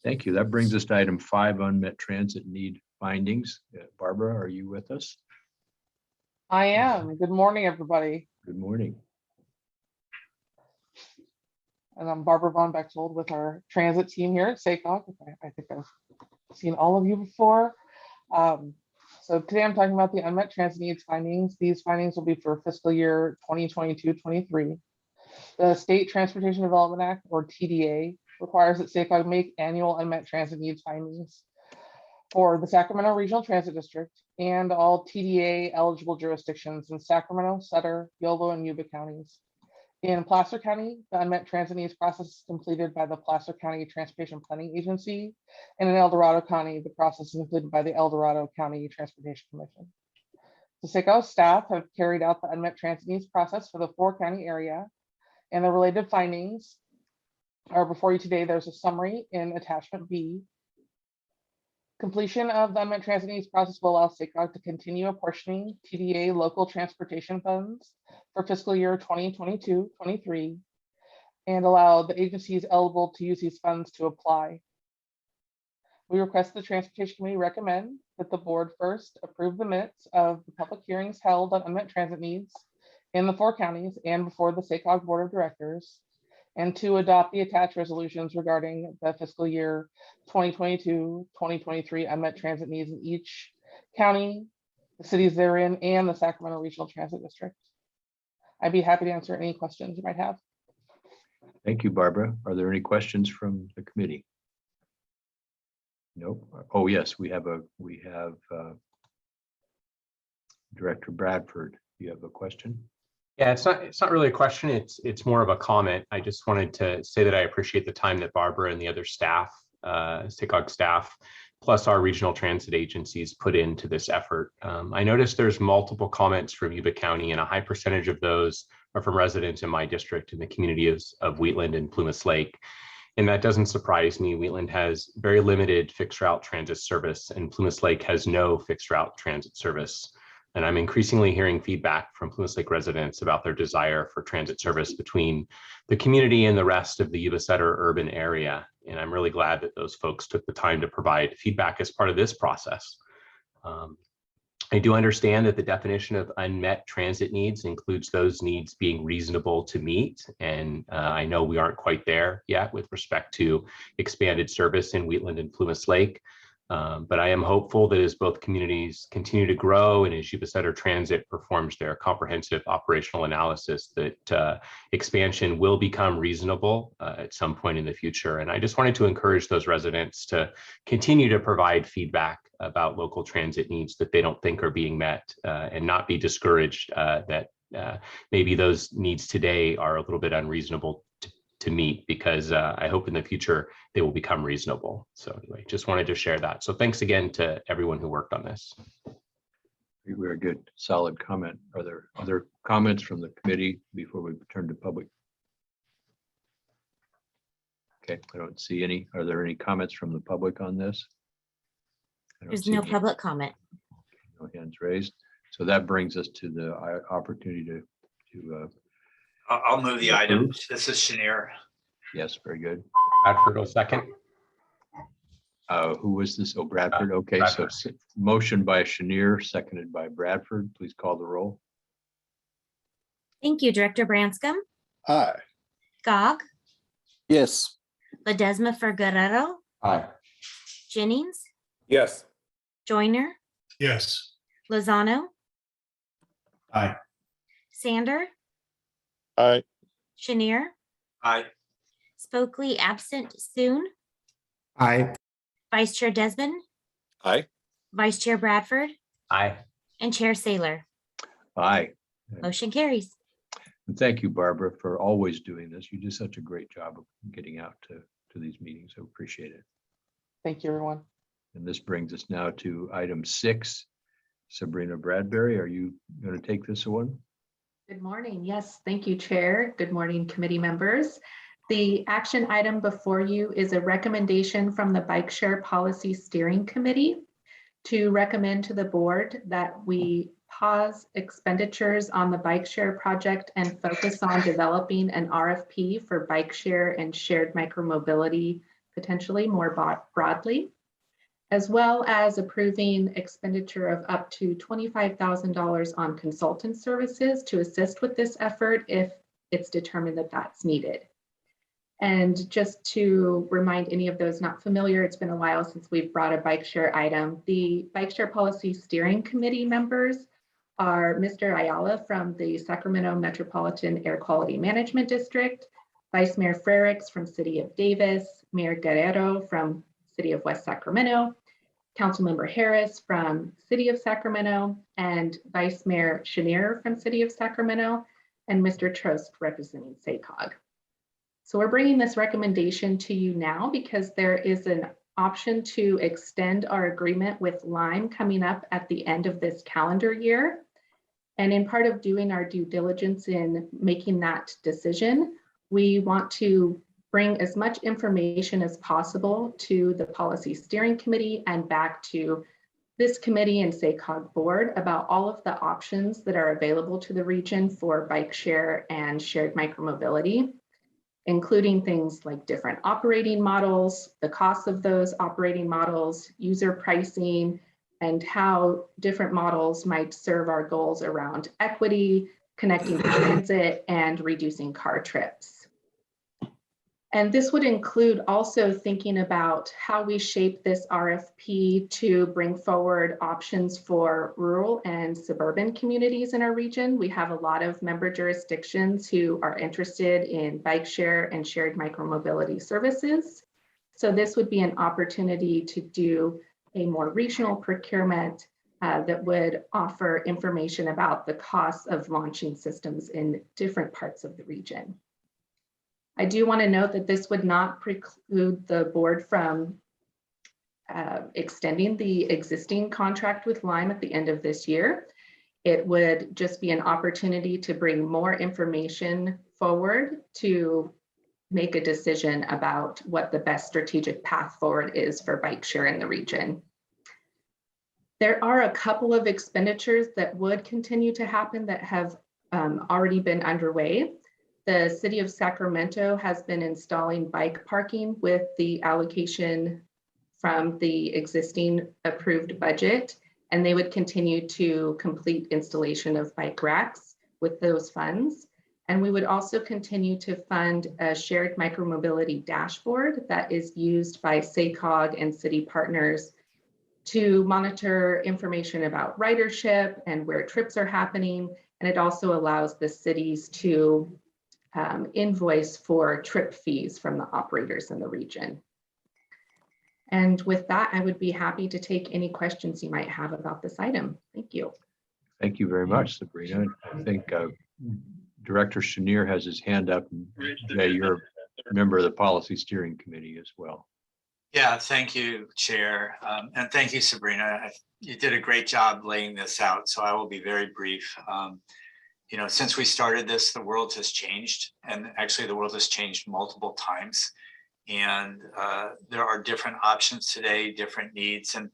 Thank you. That brings us to item 5, unmet transit need findings. Barbara, are you with us? I am. Good morning, everybody. Good morning. And I'm Barbara Von Bechtold with our transit team here at SACOG. I think I've seen all of you before. So today I'm talking about the unmet transit needs findings. These findings will be for fiscal year 2022-23. The State Transportation Development Act, or TDA, requires that SACOG make annual unmet transit needs findings for the Sacramento Regional Transit District and all TDA eligible jurisdictions in Sacramento, Sutter, Yolo, and Yuba counties. In Placer County, the unmet transit needs process is completed by the Placer County Transportation Planning Agency, and in El Dorado County, the process is completed by the El Dorado County Transportation Commission. The SACO staff have carried out the unmet transit needs process for the 4-county area, and the related findings are before you today. There's a summary in attachment B. Completion of the unmet transit needs process will allow SACOG to continue apportioning TDA local transportation funds for fiscal year 2022-23 and allow the agencies eligible to use these funds to apply. We request the Transportation Committee recommend that the board first approve the minutes of the public hearings held on unmet transit needs in the 4 counties and before the SACOG Board of Directors, and to adopt the attached resolutions regarding the fiscal year 2022-2023 unmet transit needs in each county, the cities therein, and the Sacramento Regional Transit District. I'd be happy to answer any questions you might have. Thank you, Barbara. Are there any questions from the committee? Nope. Oh, yes, we have Director Bradford. You have a question? Yeah, it's not really a question. It's more of a comment. I just wanted to say that I appreciate the time that Barbara and the other staff, SACOG staff, plus our regional transit agencies put into this effort. I noticed there's multiple comments from Yuba County, and a high percentage of those are from residents in my district in the communities of Wheatland and Plumas Lake. And that doesn't surprise me. Wheatland has very limited fixed route transit service, and Plumas Lake has no fixed route transit service. And I'm increasingly hearing feedback from Plumas Lake residents about their desire for transit service between the community and the rest of the Yuba Sutter urban area. And I'm really glad that those folks took the time to provide feedback as part of this process. I do understand that the definition of unmet transit needs includes those needs being reasonable to meet. And I know we aren't quite there yet with respect to expanded service in Wheatland and Plumas Lake. But I am hopeful that as both communities continue to grow and as Yuba Sutter Transit performs their comprehensive operational analysis, that expansion will become reasonable at some point in the future. And I just wanted to encourage those residents to continue to provide feedback about local transit needs that they don't think are being met, and not be discouraged that maybe those needs today are a little bit unreasonable to meet, because I hope in the future they will become reasonable. So anyway, just wanted to share that. So thanks again to everyone who worked on this. Very good, solid comment. Are there other comments from the committee before we turn to public? Okay, I don't see any. Are there any comments from the public on this? There's no public comment. No hands raised. So that brings us to the opportunity to I'll move the item. This is Chenier. Yes, very good. Bradford will second. Who was this? Oh, Bradford. Okay, Bradford. So motion by Chenier, seconded by Bradford. Please call the roll. Thank you, Director Branscombe, Aye. Gog, Yes. Ledesma for Guerrero, Aye. Jennings, Yes. Joyner, Yes. Lozano, Aye. Sander, Aye. Chenier, Aye. Spokely absent, Soon, Aye. Vice Chair Desmond, Aye. Vice Chair Bradford, Aye. and Chair Saylor. Aye. Motion carries. And thank you, Barbara, for always doing this. You do such a great job of getting out to these meetings. I appreciate it. Thank you, everyone. And this brings us now to item 6. Sabrina Bradbury, are you going to take this one? Good morning. Yes, thank you, Chair. Good morning, committee members. The action item before you is a recommendation from the Bike Share Policy Steering Committee to recommend to the board that we pause expenditures on the bike share project and focus on developing an RFP for bike share and shared micromobility potentially more broadly, as well as approving expenditure of up to $25,000 on consultant services to assist with this effort if it's determined that that's needed. And just to remind any of those not familiar, it's been a while since we've brought a bike share item. The Bike Share Policy Steering Committee members are Mr. Ayala from the Sacramento Metropolitan Air Quality Management District, Vice Mayor Frericks from City of Davis, Mayor Guerrero from City of West Sacramento, Councilmember Harris from City of Sacramento, and Vice Mayor Chenier from City of Sacramento, and Mr. Trost representing SACOG. So we're bringing this recommendation to you now because there is an option to extend our agreement with Lime coming up at the end of this calendar year. And in part of doing our due diligence in making that decision, we want to bring as much information as possible to the Policy Steering Committee and back to this committee and SACOG board about all of the options that are available to the region for bike share and shared micromobility, including things like different operating models, the costs of those operating models, user pricing, and how different models might serve our goals around equity, connecting to transit, and reducing car trips. And this would include also thinking about how we shape this RFP to bring forward options for rural and suburban communities in our region. We have a lot of member jurisdictions who are interested in bike share and shared micromobility services. So this would be an opportunity to do a more regional procurement that would offer information about the costs of launching systems in different parts of the region. I do want to note that this would not preclude the board from extending the existing contract with Lime at the end of this year. It would just be an opportunity to bring more information forward to make a decision about what the best strategic path forward is for bike share in the region. There are a couple of expenditures that would continue to happen that have already been underway. The City of Sacramento has been installing bike parking with the allocation from the existing approved budget, and they would continue to complete installation of bike racks with those funds. And we would also continue to fund a shared micromobility dashboard that is used by SACOG and city partners to monitor information about ridership and where trips are happening. And it also allows the cities to invoice for trip fees from the operators in the region. And with that, I would be happy to take any questions you might have about this item. Thank you. Thank you very much, Sabrina. I think Director Chenier has his hand up. Jay, you're a member of the Policy Steering Committee as well. Yeah, thank you, Chair. And thank you, Sabrina. You did a great job laying this out, so I will be very brief. You know, since we started this, the world has changed, and actually the world has changed multiple times. And there are different options today, different needs, and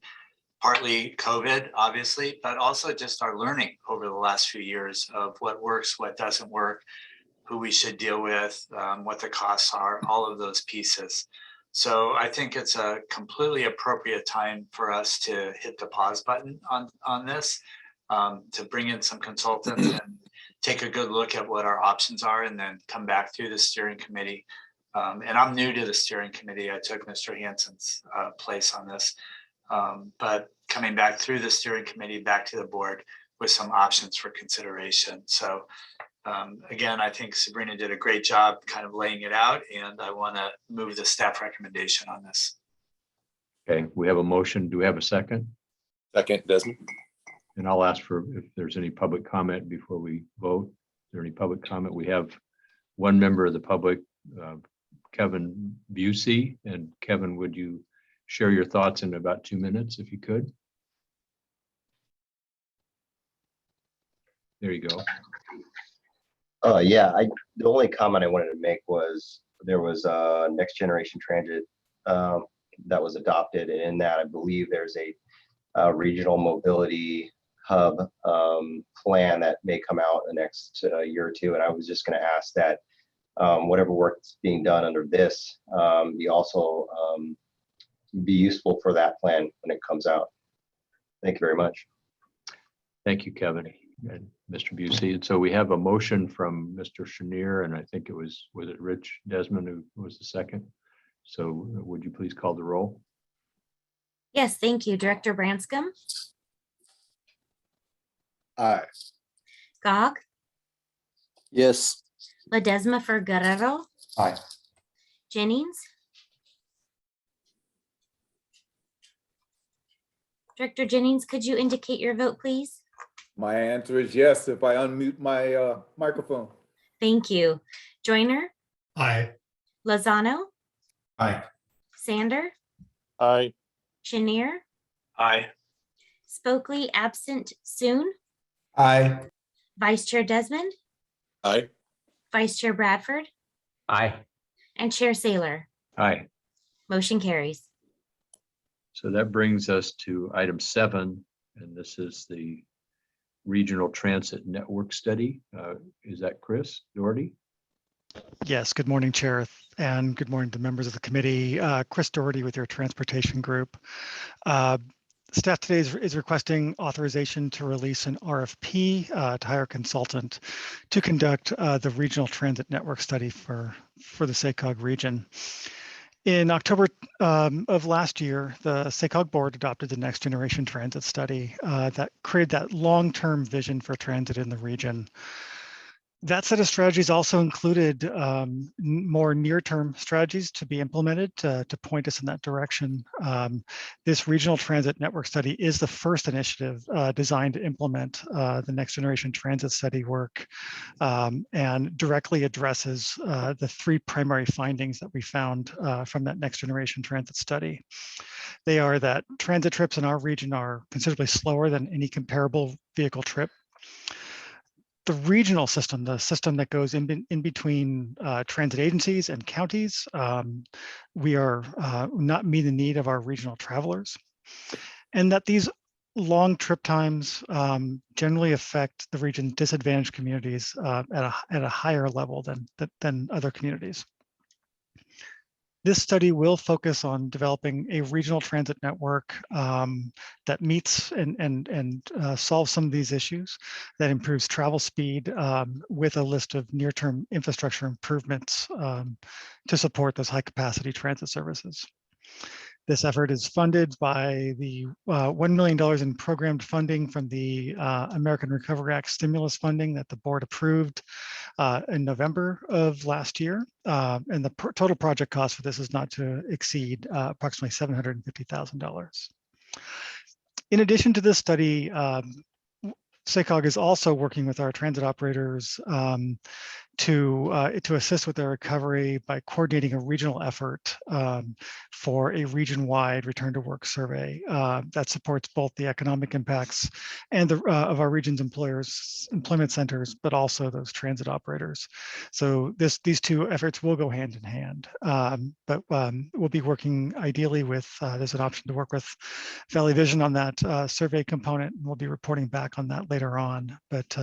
partly COVID, obviously, but also just our learning over the last few years of what works, what doesn't work, who we should deal with, what the costs are, all of those pieces. So I think it's a completely appropriate time for us to hit the pause button on this, to bring in some consultants and take a good look at what our options are, and then come back through the steering committee. And I'm new to the steering committee. I took Mr. Hansen's place on this, but coming back through the steering committee, back to the board with some options for consideration. So again, I think Sabrina did a great job kind of laying it out, and I want to move the staff recommendation on this. Okay, we have a motion. Do we have a second? Second, Desmond. And I'll ask for if there's any public comment before we vote. Is there any public comment? We have one member of the public, Kevin Busey. And Kevin, would you share your thoughts in about 2 minutes if you could? There you go. Yeah, the only comment I wanted to make was there was a next generation transit that was adopted, and in that I believe there's a regional mobility hub plan that may come out in the next year or two. And I was just going to ask that whatever work that's being done under this be also be useful for that plan when it comes out. Thank you very much. Thank you, Kevin and Mr. Busey. And so we have a motion from Mr. Chenier, and I think it was it Rich Desmond who was the second? So would you please call the roll? Yes, thank you. Director Branscombe, Aye. Gog, Yes. Ledesma for Guerrero, Aye. Jennings. Director Jennings, could you indicate your vote, please? My answer is yes, if I unmute my microphone. Thank you. Joyner, Aye. Lozano, Aye. Sander, Aye. Chenier, Aye. Spokely, absent, Soon, Aye. Vice Chair Desmond, Aye. Vice Chair Bradford, Aye. and Chair Saylor. Aye. Motion carries. So that brings us to item 7, and this is the Regional Transit Network Study. Is that Chris Doherty? Yes, good morning, Chair, and good morning to members of the committee. Chris Doherty with your Transportation Group. Staff today is requesting authorization to release an RFP to hire a consultant to conduct the Regional Transit Network Study for the SACOG region. In October of last year, the SACOG board adopted the Next Generation Transit Study that created that long-term vision for transit in the region. That set of strategies also included more near-term strategies to be implemented to point us in that direction. This Regional Transit Network Study is the first initiative designed to implement the Next Generation Transit Study work and directly addresses the 3 primary findings that we found from that Next Generation Transit Study. They are that transit trips in our region are considerably slower than any comparable vehicle trip. The regional system, the system that goes in between transit agencies and counties, we are not meeting the need of our regional travelers. And that these long trip times generally affect the region's disadvantaged communities at a higher level than other communities. This study will focus on developing a regional transit network that meets and solves some of these issues, that improves travel speed with a list of near-term infrastructure improvements to support those high-capacity transit services. This effort is funded by the $1 million in programmed funding from the American Recovery Act stimulus funding that the board approved in November of last year. And the total project cost for this is not to exceed approximately $750,000. In addition to this study, SACOG is also working with our transit operators to assist with their recovery by coordinating a regional effort for a region-wide return to work survey that supports both the economic impacts and of our region's employment centers, but also those transit operators. So these 2 efforts will go hand in hand, but we'll be working ideally with, there's an option to work with Valley Vision on that survey component, and we'll be reporting back on that later on. But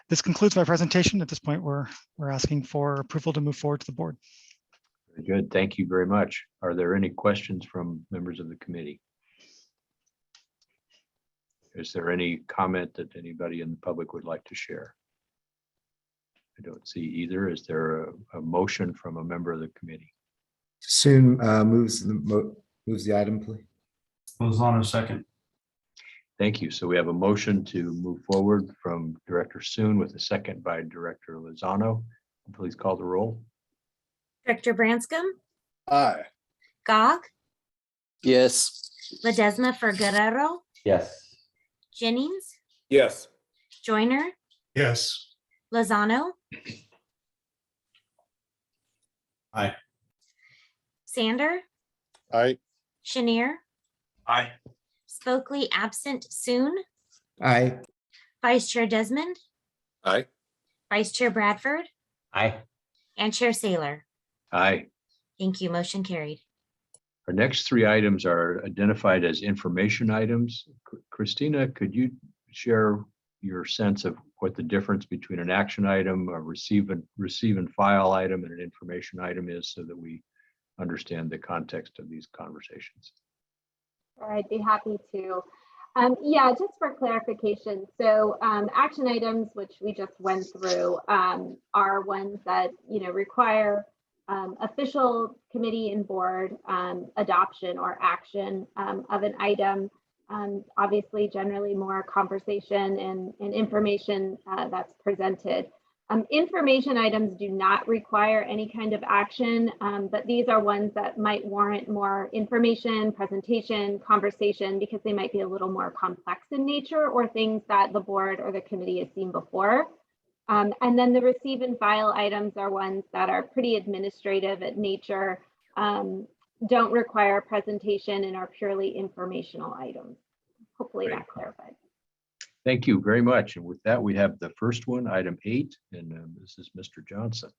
this concludes my presentation. At this point, we're asking for approval to move forward to the board. Very good. Thank you very much. Are there any questions from members of the committee? Is there any comment that anybody in the public would like to share? I don't see either. Is there a motion from a member of the committee? Soon moves the item, please. Lozano, second. Thank you. So we have a motion to move forward from Director Soon with a second by Director Lozano. Please call the roll. Director Branscombe, Aye. Gog, Yes. Ledesma for Guerrero, Yes. Jennings, Yes. Joyner, Yes. Lozano, Aye. Sander, Aye. Chenier, Aye. Spokely, absent, Soon, Aye. Vice Chair Desmond, Aye. Vice Chair Bradford, Aye. and Chair Saylor. Aye. Thank you. Motion carried. Our next 3 items are identified as information items. Christina, could you share your sense of what the difference between an action item, a receive and file item, and an information item is, so that we understand the context of these conversations. I'd be happy to. Yeah, just for clarification. So action items, which we just went through, are ones that, require official committee and board adoption or action of an item. Obviously, generally more conversation and information that's presented. Information items do not require any kind of action, but these are ones that might warrant more information, presentation, conversation, because they might be a little more complex in nature, or things that the board or the committee has seen before. And then the receive and file items are ones that are pretty administrative in nature, don't require presentation, and are purely informational items. Hopefully that clarified. Thank you very much. And with that, we have the first one, item 8, and this is Mr. Johnson.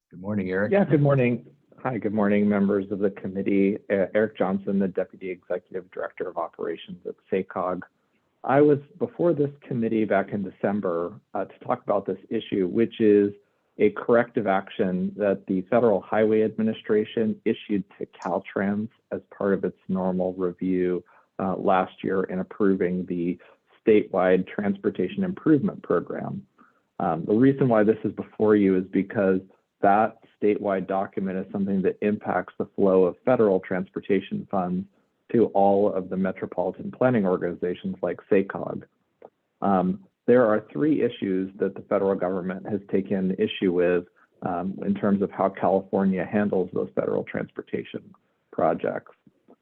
Good morning, Eric. Yeah, good morning. Hi, good morning, members of the committee. Eric Johnson, the Deputy Executive Director of Operations at SACOG. I was before this committee back in December to talk about this issue, which is a corrective action that the Federal Highway Administration issued to Caltrans as part of its normal review last year in approving the statewide transportation improvement program. The reason why this is before you is because that statewide document is something that impacts the flow of federal transportation funds to all of the metropolitan planning organizations like SACOG. There are 3 issues that the federal government has taken issue with in terms of how California handles those federal transportation projects.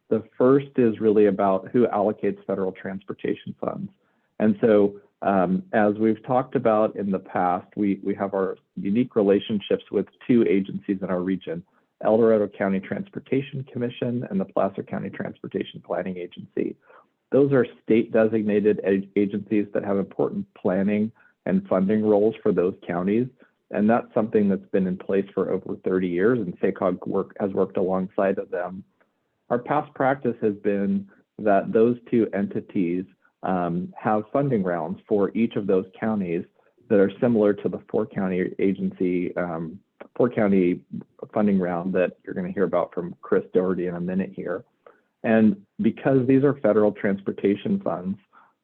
The first is really about who allocates federal transportation funds. And so as we've talked about in the past, we have our unique relationships with 2 agencies in our region, El Dorado County Transportation Commission and the Placer County Transportation Planning Agency. Those are state designated agencies that have important planning and funding roles for those counties. And that's something that's been in place for over 30 years, and SACOG has worked alongside of them. Our past practice has been that those 2 entities have funding rounds for each of those counties that are similar to the 4-county agency, 4-county funding round that you're going to hear about from Chris Doherty in a minute here. And because these are federal transportation funds,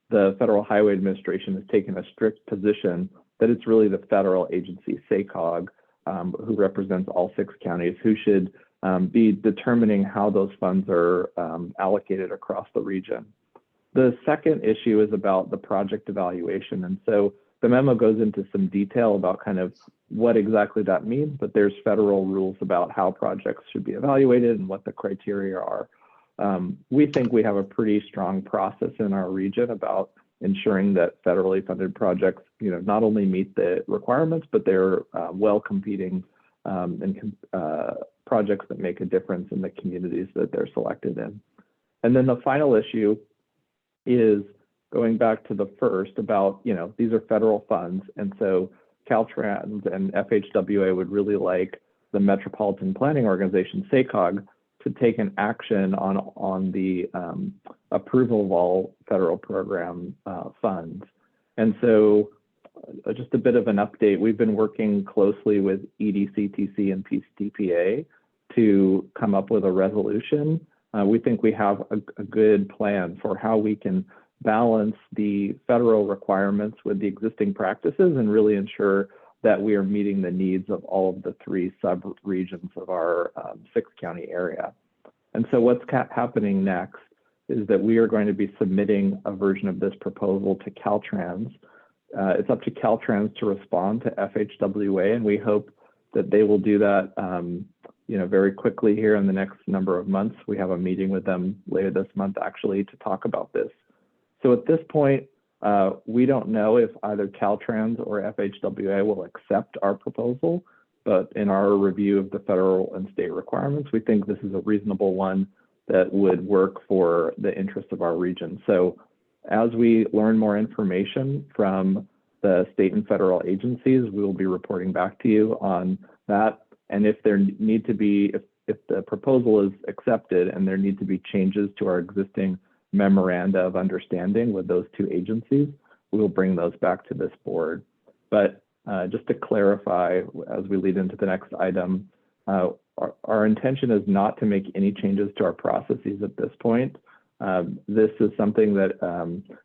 the Federal Highway Administration has taken a strict position that it's really the federal agency, SACOG, who represents all 6 counties, who should be determining how those funds are allocated across the region. The second issue is about the project evaluation. And so the memo goes into some detail about kind of what exactly that means, but there's federal rules about how projects should be evaluated and what the criteria are. We think we have a pretty strong process in our region about ensuring that federally funded projects, not only meet the requirements, but they're well competing and projects that make a difference in the communities that they're selected in. And then the final issue is going back to the first about, these are federal funds. And so Caltrans and FHWA would really like the Metropolitan Planning Organization, SACOG, to take an action on the approval of all federal program funds. And so just a bit of an update, we've been working closely with EDCTC and PCTPA to come up with a resolution. We think we have a good plan for how we can balance the federal requirements with the existing practices and really ensure that we are meeting the needs of all of the 3 sub-regions of our 6-county area. And so what's happening next is that we are going to be submitting a version of this proposal to Caltrans. It's up to Caltrans to respond to FHWA, and we hope that they will do that very quickly here in the next number of months. We have a meeting with them later this month, actually, to talk about this. So at this point, we don't know if either Caltrans or FHWA will accept our proposal, but in our review of the federal and state requirements, we think this is a reasonable one that would work for the interest of our region. So as we learn more information from the state and federal agencies, we will be reporting back to you on that. And if there need to be, if the proposal is accepted and there need to be changes to our existing memoranda of understanding with those 2 agencies, we'll bring those back to this board. But just to clarify, as we lead into the next item, our intention is not to make any changes to our processes at this point. This is something that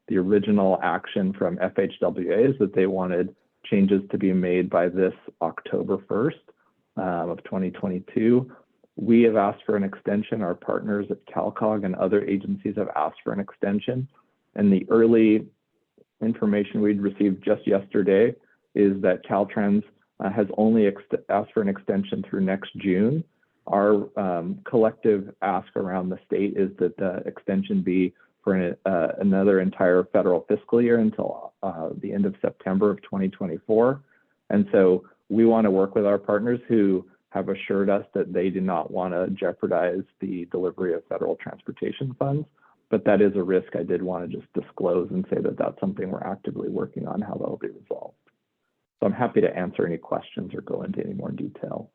the original action from FHWA is that they wanted changes to be made by this October 1st of 2022. We have asked for an extension. Our partners at CalCog and other agencies have asked for an extension. And the early information we'd received just yesterday is that Caltrans has only asked for an extension through next June. Our collective ask around the state is that the extension be for another entire federal fiscal year until the end of September of 2024. And so we want to work with our partners who have assured us that they do not want to jeopardize the delivery of federal transportation funds. But that is a risk I did want to just disclose and say that that's something we're actively working on, how that will be resolved. So I'm happy to answer any questions or go into any more detail.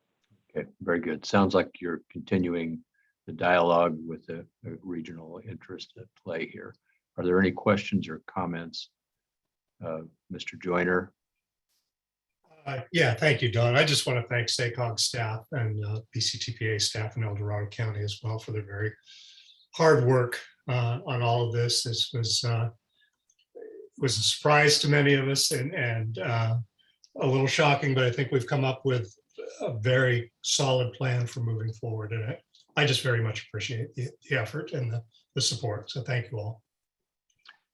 Okay, very good. Sounds like you're continuing the dialogue with the regional interest at play here. Are there any questions or comments? Mr. Joyner? Yeah, thank you, Don. I just want to thank SACOG staff and BCTPA staff in El Dorado County as well for their very hard work on all of this. This was a surprise to many of us and a little shocking, but I think we've come up with a very solid plan for moving forward. And I just very much appreciate the effort and the support. So thank you all.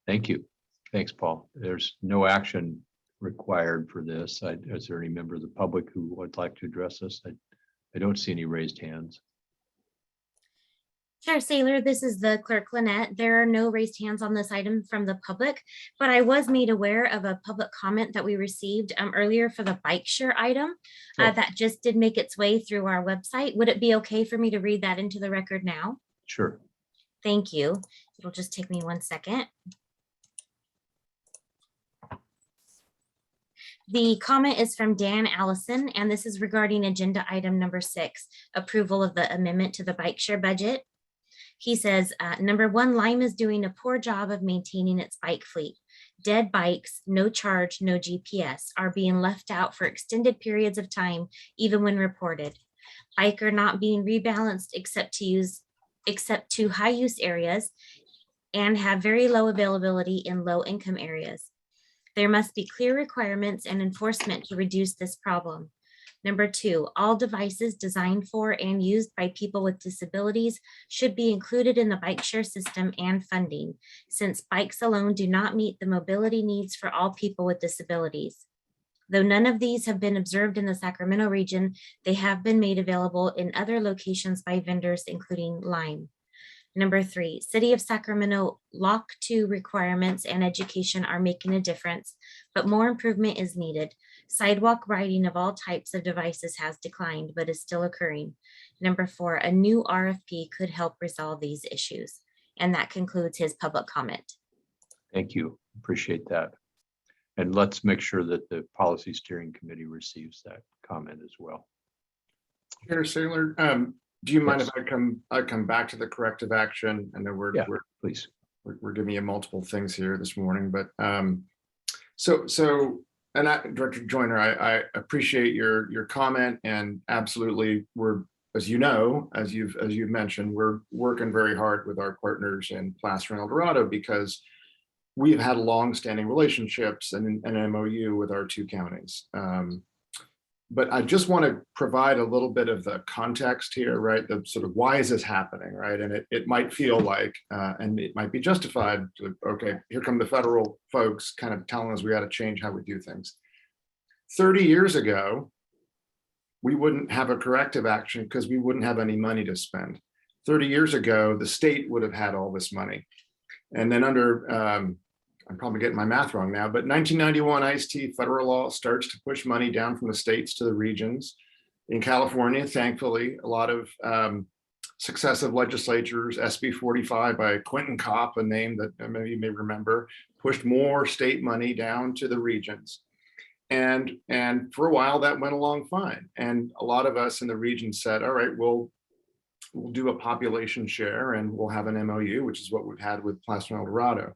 Thank you. Thanks, Paul. There's no action required for this. Is there any member of the public who would like to address this? I don't see any raised hands. Chair Saylor, this is the clerk Lynette. There are no raised hands on this item from the public, but I was made aware of a public comment that we received earlier for the bike share item that just did make its way through our website. Would it be okay for me to read that into the record now? Sure. Thank you. It'll just take me 1 second. The comment is from Dan Allison, and this is regarding agenda item number 6, approval of the amendment to the bike share budget. He says, number 1, Lime is doing a poor job of maintaining its bike fleet. Dead bikes, no charge, no GPS, are being left out for extended periods of time, even when reported. Bike are not being rebalanced except to high use areas and have very low availability in low income areas. There must be clear requirements and enforcement to reduce this problem. Number 2, all devices designed for and used by people with disabilities should be included in the bike share system and funding, since bikes alone do not meet the mobility needs for all people with disabilities. Though none of these have been observed in the Sacramento region, they have been made available in other locations by vendors, including Lime. Number 3, City of Sacramento Lock 2 requirements and education are making a difference, but more improvement is needed. Sidewalk riding of all types of devices has declined, but is still occurring. Number 4, a new RFP could help resolve these issues. And that concludes his public comment. Thank you. Appreciate that. And let's make sure that the Policy Steering Committee receives that comment as well. Chair Saylor, do you mind if I come back to the corrective action? I know please. We're giving you multiple things here this morning, but Director Joyner, I appreciate your comment, and absolutely as you've mentioned, we're working very hard with our partners in Placer and El Dorado because we've had long-standing relationships and an MOU with our 2 counties. But I just want to provide a little bit of the context here, right? The sort of why is this happening, right? And it might feel like, and it might be justified, okay, here come the federal folks kind of telling us we got to change how we do things. 30 years ago, we wouldn't have a corrective action because we wouldn't have any money to spend. 30 years ago, the state would have had all this money. And then under, I'm probably getting my math wrong now, but 1991 ICE-T federal law starts to push money down from the states to the regions. In California, thankfully, a lot of successive legislatures, SB 45 by Quentin Kopp, a name that maybe you may remember, pushed more state money down to the regions. And for a while that went along fine. And a lot of us in the region said, all right, we'll do a population share and we'll have an MOU, which is what we've had with Placer and El Dorado.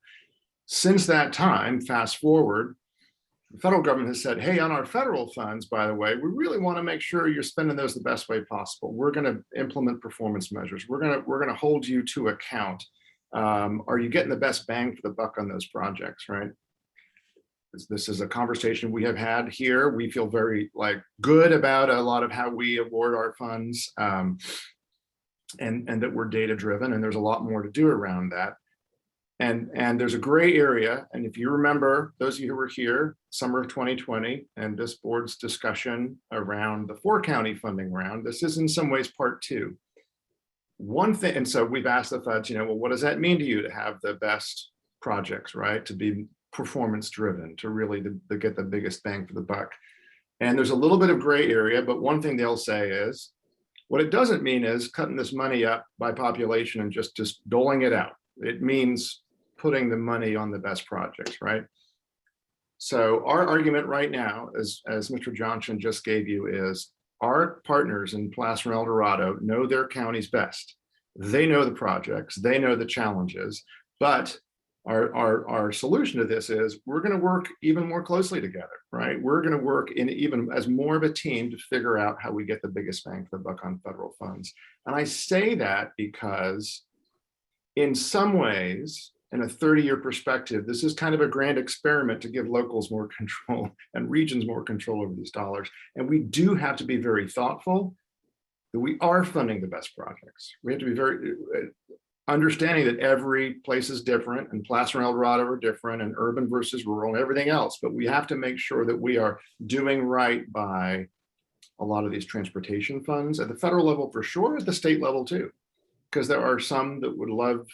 Since that time, fast forward, the federal government has said, hey, on our federal funds, by the way, we really want to make sure you're spending those the best way possible. We're going to implement performance measures. We're going to hold you to account. Are you getting the best bang for the buck on those projects, right? This is a conversation we have had here. We feel very good about a lot of how we award our funds, and that we're data driven, and there's a lot more to do around that. And there's a gray area. And if you remember, those of you who were here, summer of 2020, and this board's discussion around the 4-county funding round, this is in some ways part 2. One thing, and so we've asked the feds, well, what does that mean to you to have the best projects, right? To be performance driven, to really to get the biggest bang for the buck. And there's a little bit of gray area, but one thing they'll say is, what it doesn't mean is cutting this money up by population and just doling it out. It means putting the money on the best projects, right? So our argument right now, as Mr. Johnson just gave you, is our partners in Placer and El Dorado know their counties best. They know the projects, they know the challenges, but our solution to this is we're going to work even more closely together, right? We're going to work in even as more of a team to figure out how we get the biggest bang for the buck on federal funds. And I say that because in some ways, in a 30-year perspective, this is kind of a grand experiment to give locals more control and regions more control over these dollars. And we do have to be very thoughtful that we are funding the best projects. We have to be very understanding that every place is different, and Placer and El Dorado are different, and urban versus rural and everything else. But we have to make sure that we are doing right by a lot of these transportation funds at the federal level for sure, at the state level too, because there are some that would love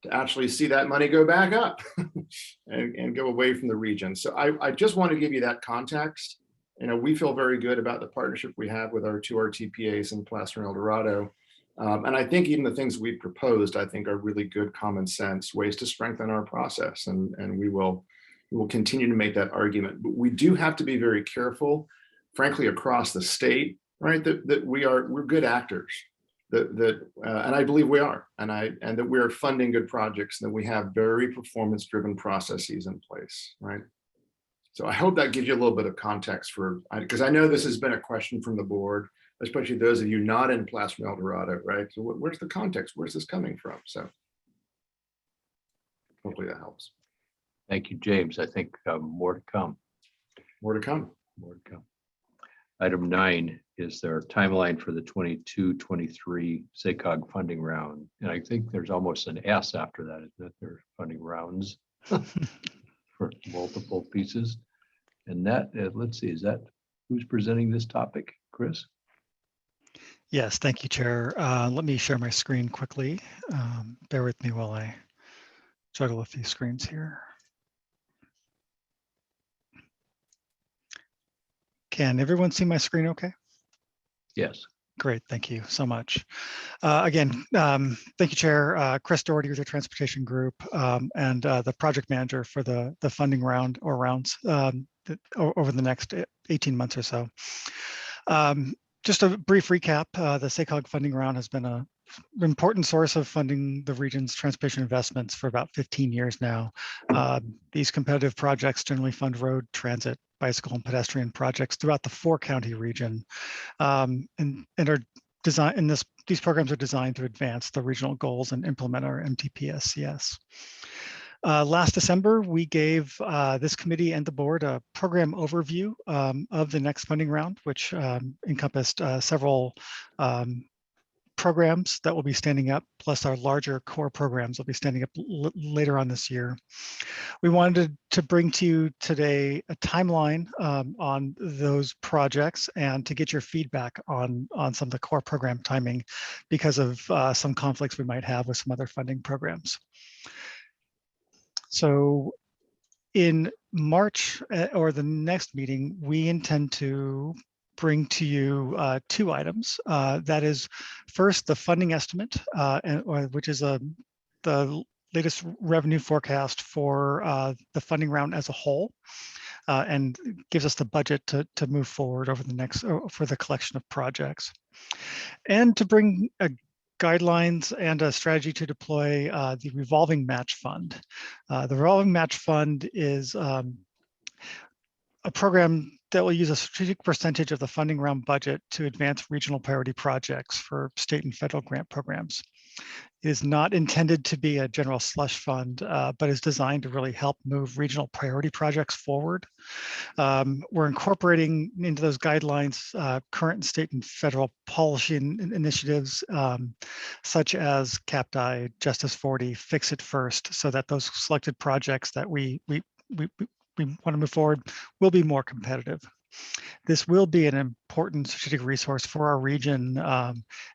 to actually see that money go back up and go away from the region. So I just want to give you that context. We feel very good about the partnership we have with our 2 RTPAs in Placer and El Dorado. And I think even the things we've proposed, I think are really good common sense ways to strengthen our process. And we will continue to make that argument. But we do have to be very careful, frankly, across the state, right? That we're good actors. And I believe we are, and that we are funding good projects, and that we have very performance-driven processes in place, right? So I hope that gives you a little bit of context because I know this has been a question from the board, especially those of you not in Placer and El Dorado, right? So where's the context? Where's this coming from? So hopefully that helps. Thank you, James. I think more to come. More to come. More to come. Item 9 is their timeline for the 22-23 SACOG funding round. And I think there's almost an S after that, isn't it? Their funding rounds for multiple pieces. And that, let's see, is that who's presenting this topic? Chris? Yes, thank you, Chair. Let me share my screen quickly. Bear with me while I juggle a few screens here. Can everyone see my screen okay? Yes. Great, thank you so much. Again, thank you, Chair. Chris Doherty with the Transportation Group, and the project manager for the funding round or rounds over the next 18 months or so. Just a brief recap, the SACOG funding round has been an important source of funding the region's transportation investments for about 15 years now. These competitive projects generally fund road, transit, bicycle, and pedestrian projects throughout the 4-county region, and are designed. And these programs are designed to advance the regional goals and implement our MTPSCS. Last December, we gave this committee and the board a program overview of the next funding round, which encompassed several programs that will be standing up, plus our larger core programs will be standing up later on this year. We wanted to bring to you today a timeline on those projects and to get your feedback on some of the core program timing because of some conflicts we might have with some other funding programs. So in March or the next meeting, we intend to bring to you 2 items. That is first the funding estimate, which is the latest revenue forecast for the funding round as a whole, and gives us the budget to move forward over the next for the collection of projects. And to bring a guidelines and a strategy to deploy the revolving match fund. The revolving match fund is a program that will use a strategic percentage of the funding round budget to advance regional priority projects for state and federal grant programs. It is not intended to be a general slush fund, but is designed to really help move regional priority projects forward. We're incorporating into those guidelines current state and federal policy initiatives, such as CAPDI, Justice 40, Fix It First, so that those selected projects that we want to move forward will be more competitive. This will be an important strategic resource for our region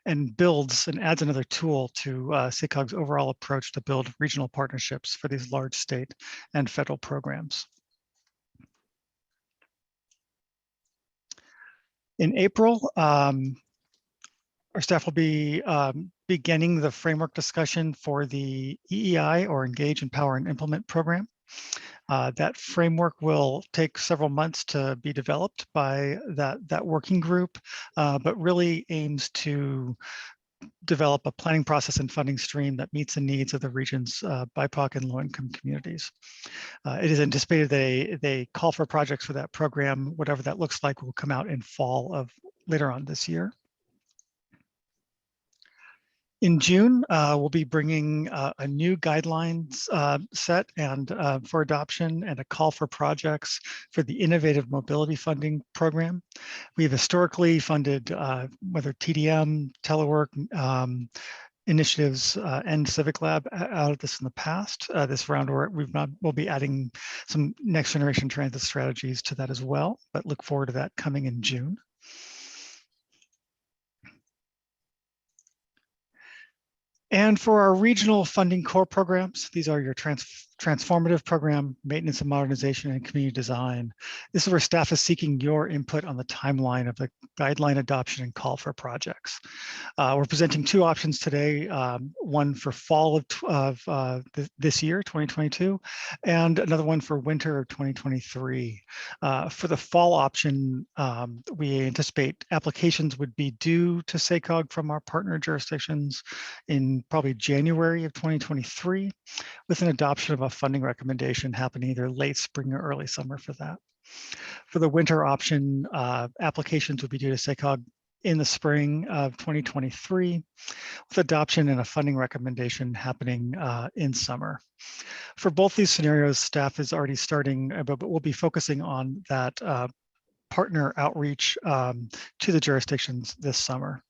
and builds and adds another tool to SACOG's overall approach to build regional partnerships for these large state and federal programs. In April, our staff will be beginning the framework discussion for the EEI, or Engage, Empower, and Implement program. That framework will take several months to be developed by that working group, but really aims to develop a planning process and funding stream that meets the needs of the region's BIPOC and low-income communities. It is anticipated they call for projects for that program, whatever that looks like, will come out in fall of later on this year. In June, we'll be bringing a new guidelines set and for adoption and a call for projects for the Innovative Mobility Funding Program. We have historically funded whether TDM, telework initiatives, and Civic Lab out of this in the past. This round, we'll be adding some next generation transit strategies to that as well, but look forward to that coming in June. And for our regional funding core programs, these are your transformative program, maintenance and modernization, and community design. This is where staff is seeking your input on the timeline of the guideline adoption and call for projects. We're presenting two options today, one for fall of this year, 2022, and another one for winter of 2023. For the fall option, we anticipate applications would be due to SACOG from our partner jurisdictions in probably January of 2023, with an adoption of a funding recommendation happening either late spring or early summer for that. For the winter option, applications would be due to SACOG in the spring of 2023, with adoption and a funding recommendation happening in summer. For both these scenarios, staff is already starting, but we'll be focusing on that partner outreach to the jurisdictions this summer.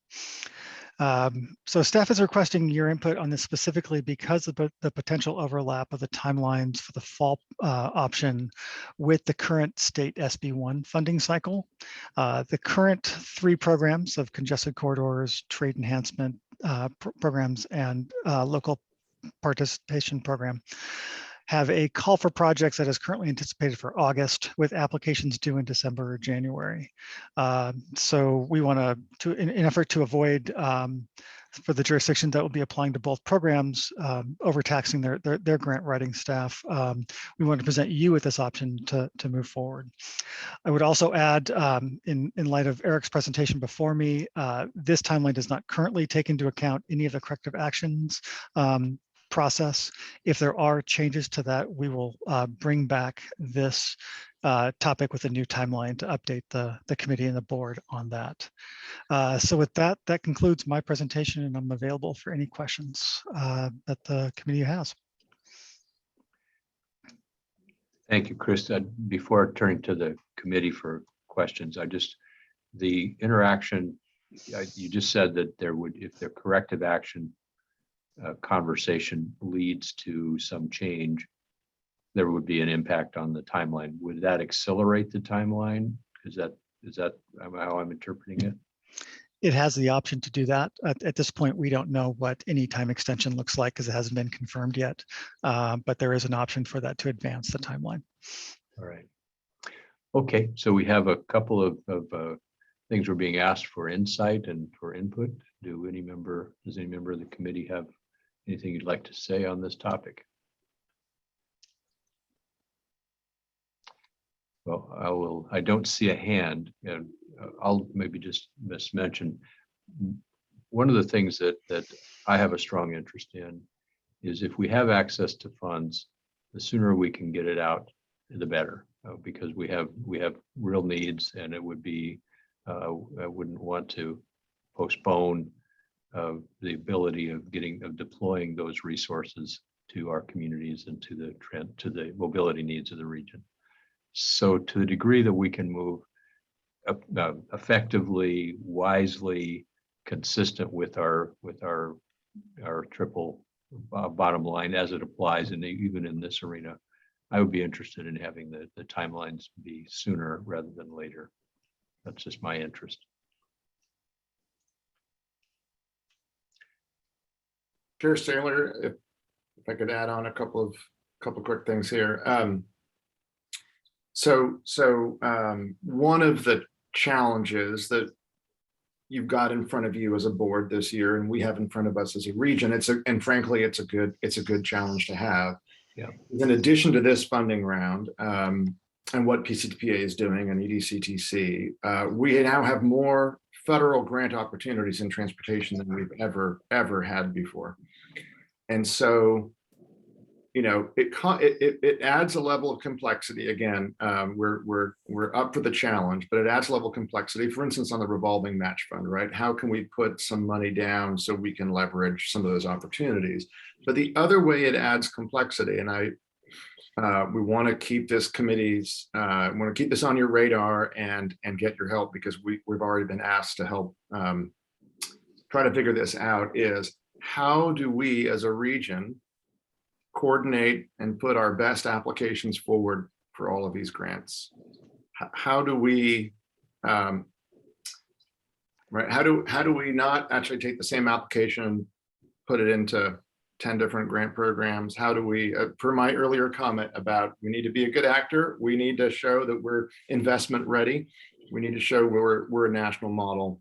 So staff is requesting your input on this specifically because of the potential overlap of the timelines for the fall option with the current state SB1 funding cycle. The current three programs of congested corridors, trade enhancement programs, and local participation program have a call for projects that is currently anticipated for August, with applications due in December or January. So we want to, in an effort to avoid for the jurisdictions that will be applying to both programs, overtaxing their grant writing staff, we want to present you with this option to move forward. I would also add, in light of Eric's presentation before me, this timeline does not currently take into account any of the corrective actions process. If there are changes to that, we will bring back this topic with a new timeline to update the committee and the board on that. So with that, that concludes my presentation, and I'm available for any questions that the committee has. Thank you, Chris. Before turning to the committee for questions, the interaction, you just said that there would, if the corrective action conversation leads to some change, there would be an impact on the timeline. Would that accelerate the timeline? Is that how I'm interpreting it? It has the option to do that. At this point, we don't know what any time extension looks like because it hasn't been confirmed yet, but there is an option for that to advance the timeline. All right. Okay, so we have a couple of things we're being asked for insight and for input. Does any member of the committee have anything you'd like to say on this topic? Well, I don't see a hand, and I'll maybe just mention one of the things that I have a strong interest in is if we have access to funds, the sooner we can get it out, the better, because we have real needs, and it would be I wouldn't want to postpone the ability of deploying those resources to our communities and to the mobility needs of the region. So to the degree that we can move effectively, wisely, consistent with our triple bottom line as it applies, and even in this arena, I would be interested in having the timelines be sooner rather than later. That's just my interest. Chair Saylor, if I could add on a couple quick things here. One of the challenges that you've got in front of you as a board this year, and we have in front of us as a region, and frankly, it's a good challenge to have. Yeah. In addition to this funding round, and what PCTPA is doing and EDCTC, we now have more federal grant opportunities in transportation than we've ever had before. And so, you know, it adds a level of complexity. Again, we're up for the challenge, but it adds a level of complexity. For instance, on the revolving match fund, right? How can we put some money down so we can leverage some of those opportunities? But the other way it adds complexity, and we want to keep this want to keep this on your radar and get your help, because we've already been asked to help try to figure this out, is how do we as a region coordinate and put our best applications forward for all of these grants? How do we right? How do we not actually take the same application, put it into 10 different grant programs? How do we, per my earlier comment about we need to be a good actor, we need to show that we're investment ready, we need to show we're a national model.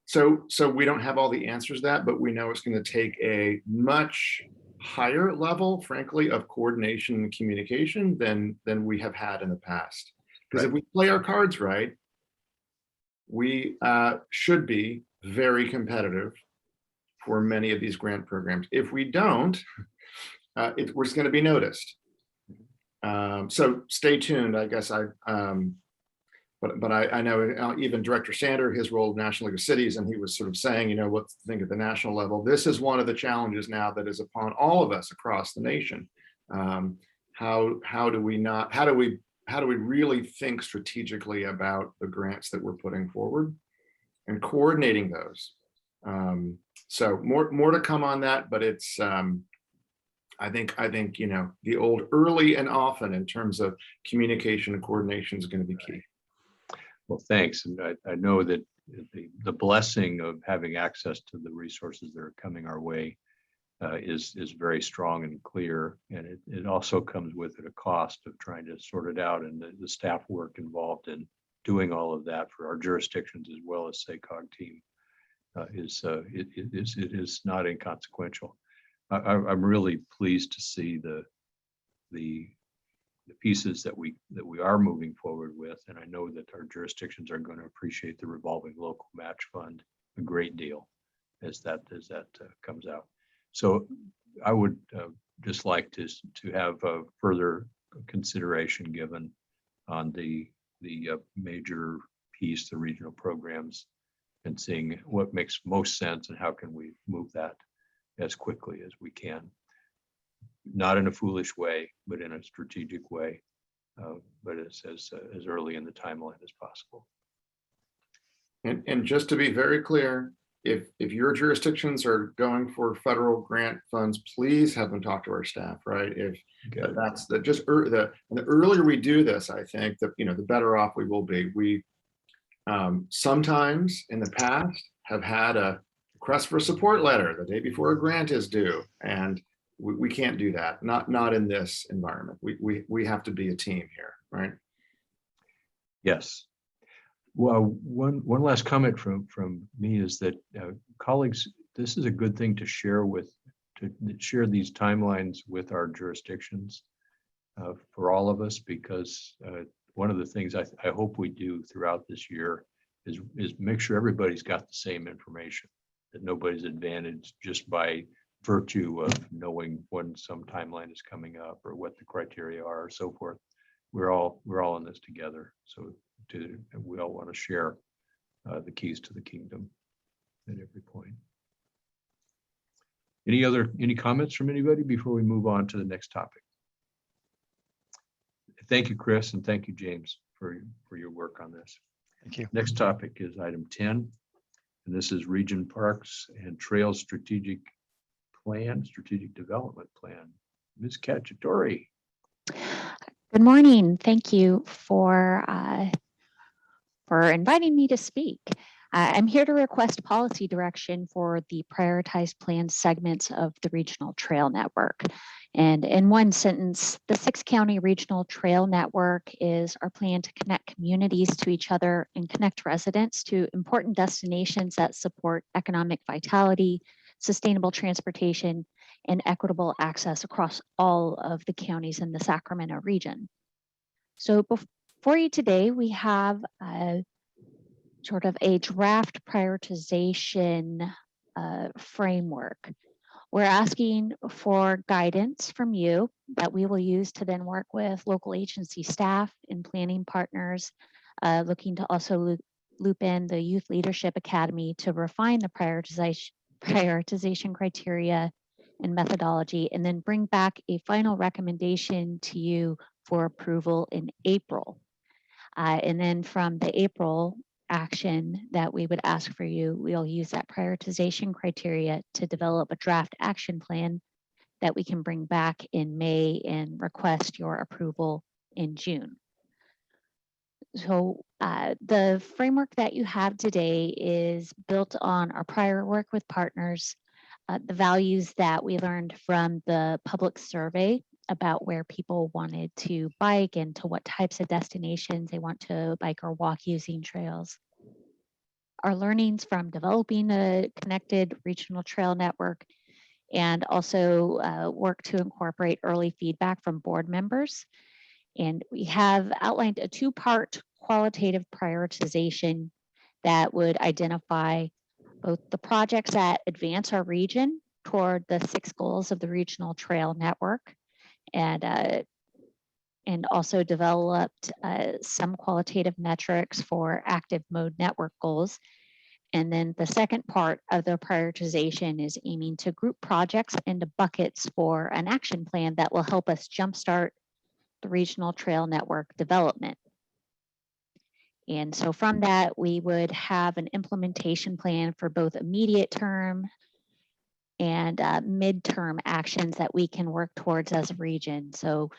So we don't have all the answers to that, but we know it's going to take a much higher level, frankly, of coordination and communication than we have had in the past. Because if we play our cards right, we should be very competitive for many of these grant programs. If we don't, we're just going to be noticed. So stay tuned. I guess but I know even Director Sander, his role of National League of Cities, and he was sort of saying, you know, what to think at the national level. This is one of the challenges now that is upon all of us across the nation. How do we really think strategically about the grants that we're putting forward and coordinating those? So more to come on that, but it's I think you know, the old early and often in terms of communication and coordination is going to be key. Well, thanks. And I know that the blessing of having access to the resources that are coming our way is very strong and clear. And it also comes with it a cost of trying to sort it out, and the staff work involved in doing all of that for our jurisdictions as well as SACOG team it is not inconsequential. I'm really pleased to see the pieces that we are moving forward with, and I know that our jurisdictions are going to appreciate the revolving local match fund a great deal as that comes out. So I would just like to have further consideration given on the major piece, the regional programs, and seeing what makes most sense and how can we move that as quickly as we can. Not in a foolish way, but in a strategic way, but as early in the timeline as possible. And just to be very clear, if your jurisdictions are going for federal grant funds, please have them talk to our staff, right? If that's the earlier we do this, I think that, you know, the better off we will be. We sometimes in the past have had a request for a support letter the day before a grant is due, and we can't do that. Not in this environment. We have to be a team here, right? Yes. Well, one last comment from me is that colleagues, this is a good thing to share these timelines with our jurisdictions for all of us, because one of the things I hope we do throughout this year is make sure everybody's got the same information, that nobody's advantaged just by virtue of knowing when some timeline is coming up or what the criteria are, or so forth. We're all in this together. So we all want to share the keys to the kingdom at every point. Any comments from anybody before we move on to the next topic? Thank you, Chris, and thank you, James, for your work on this. Thank you. Next topic is item 10, and this is Region Parks and Trails Strategic Development Plan. Ms. Cacciatore. Good morning. Thank you for inviting me to speak. I'm here to request policy direction for the prioritized plan segments of the regional trail network. And in one sentence, the 6-county regional trail network is our plan to connect communities to each other and connect residents to important destinations that support economic vitality, sustainable transportation, and equitable access across all of the counties in the Sacramento region. So before you today, we have sort of a draft prioritization framework. We're asking for guidance from you that we will use to then work with local agency staff and planning partners, looking to also loop in the Youth Leadership Academy to refine the prioritization criteria and methodology, and then bring back a final recommendation to you for approval in April. And then from the April action that we would ask for you, we'll use that prioritization criteria to develop a draft action plan that we can bring back in May and request your approval in June. So the framework that you have today is built on our prior work with partners, the values that we learned from the public survey about where people wanted to bike and to what types of destinations they want to bike or walk using trails. Our learnings from developing a connected regional trail network, and also work to incorporate early feedback from board members. And we have outlined a 2-part qualitative prioritization that would identify both the projects that advance our region toward the 6 goals of the regional trail network, and also developed some qualitative metrics for active mode network goals. And then the second part of the prioritization is aiming to group projects into buckets for an action plan that will help us jumpstart the regional trail network development. And so from that, we would have an implementation plan for both immediate term and midterm actions that we can work towards as a region. So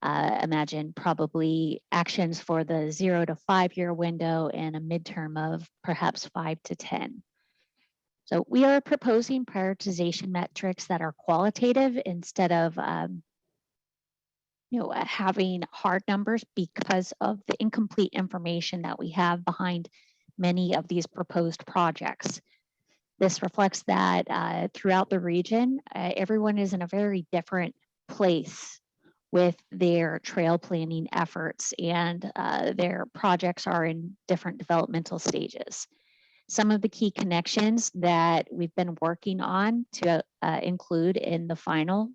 imagine probably actions for the 0 to 5 year window and a midterm of perhaps 5 to 10. So we are proposing prioritization metrics that are qualitative instead of having hard numbers because of the incomplete information that we have behind many of these proposed projects. This reflects that throughout the region, everyone is in a very different place with their trail planning efforts, and their projects are in different developmental stages. Some of the key connections that we've been working on to include in the final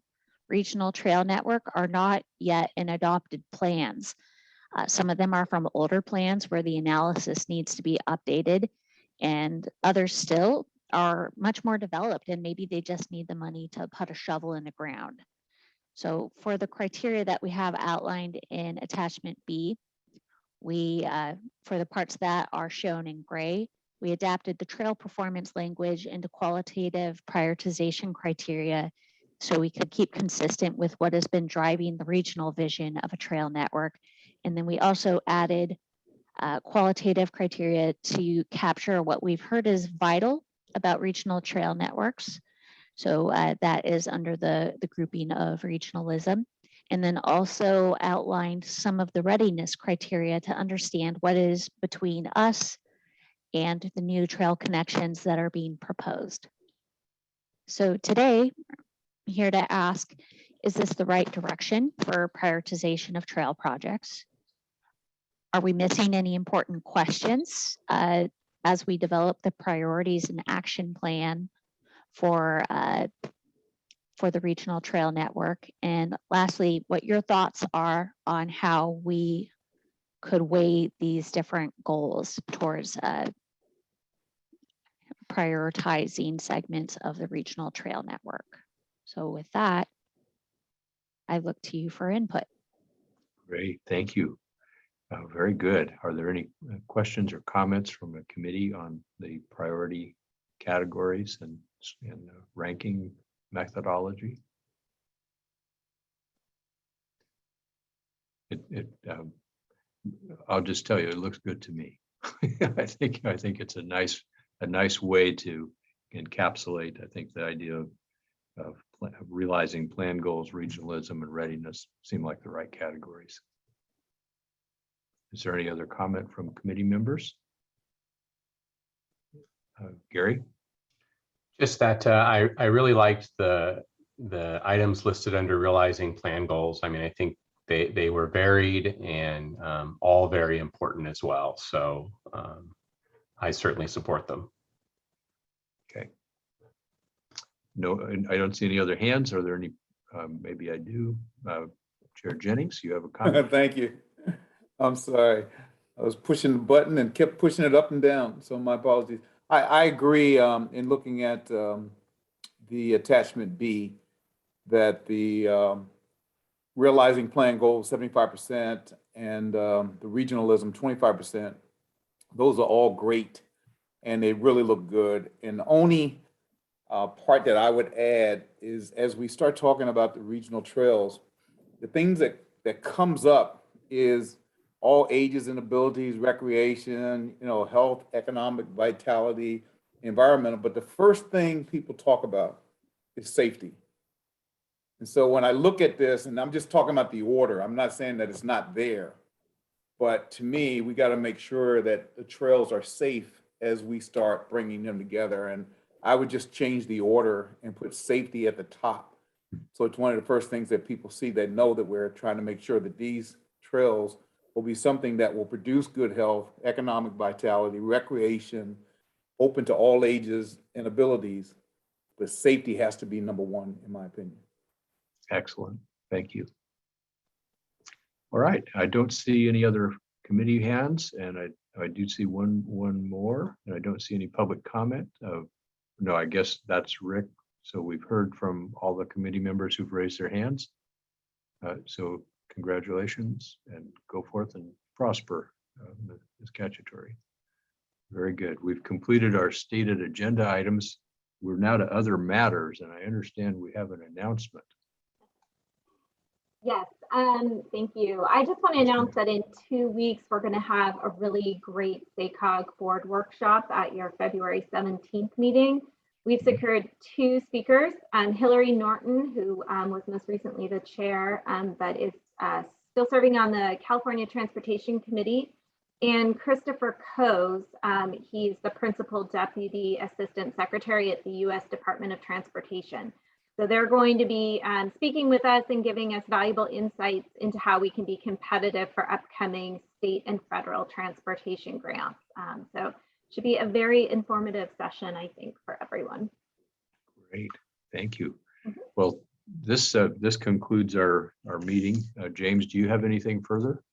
regional trail network are not yet in adopted plans. Some of them are from older plans where the analysis needs to be updated, and others still are much more developed and maybe they just need the money to put a shovel in the ground. So for the criteria that we have outlined in attachment B, we, for the parts that are shown in gray, we adapted the trail performance language into qualitative prioritization criteria so we could keep consistent with what has been driving the regional vision of a trail network. And then we also added qualitative criteria to capture what we've heard is vital about regional trail networks. So that is under the grouping of regionalism. And then also outlined some of the readiness criteria to understand what is between us and the new trail connections that are being proposed. So today, I'm here to ask, is this the right direction for prioritization of trail projects? Are we missing any important questions as we develop the priorities and action plan for the regional trail network? And lastly, what your thoughts are on how we could weigh these different goals towards prioritizing segments of the regional trail network. So with that, I look to you for input. Great, thank you. Very good. Are there any questions or comments from a committee on the priority categories and ranking methodology? I'll just tell you, it looks good to me. I think it's a nice way to encapsulate, I think, the idea of realizing plan goals, regionalism, and readiness seem like the right categories. Is there any other comment from committee members? Gary? Just that I really liked the items listed under realizing plan goals. I mean, I think they were varied and all very important as well. So I certainly support them. Okay. No, I don't see any other hands. Are there any? Maybe I do. Chair Jennings, you have a comment? Thank you. I'm sorry. I was pushing the button and kept pushing it up and down. So my apologies. I agree in looking at the attachment B that the realizing plan goals 75% and the regionalism 25%. Those are all great and they really look good. And the only part that I would add is as we start talking about the regional trails, the things that comes up is all ages and abilities, recreation, health, economic vitality, environmental. But the first thing people talk about is safety. And so when I look at this, and I'm just talking about the order, I'm not saying that it's not there, but to me, we got to make sure that the trails are safe as we start bringing them together. And I would just change the order and put safety at the top. So it's one of the first things that people see that know that we're trying to make sure that these trails will be something that will produce good health, economic vitality, recreation, open to all ages and abilities, but safety has to be number one, in my opinion. Excellent, thank you. All right, I don't see any other committee hands, and I do see one more, and I don't see any public comment. No, I guess that's Rick. So we've heard from all the committee members who've raised their hands. So congratulations and go forth and prosper, Ms. Cacciatore. Very good. We've completed our stated agenda items. We're now to other matters, and I understand we have an announcement. Yes, thank you. I just want to announce that in 2 weeks, we're going to have a really great SACOG board workshop at your February 17th meeting. We've secured 2 speakers, Hillary Norton, who was most recently the chair, but is still serving on the California Transportation Committee, and Christopher Coase. He's the Principal Deputy Assistant Secretary at the U.S. Department of Transportation. So they're going to be speaking with us and giving us valuable insights into how we can be competitive for upcoming state and federal transportation grants. So it should be a very informative session, I think, for everyone. Great, thank you. Well, this concludes our meeting. James, do you have anything further?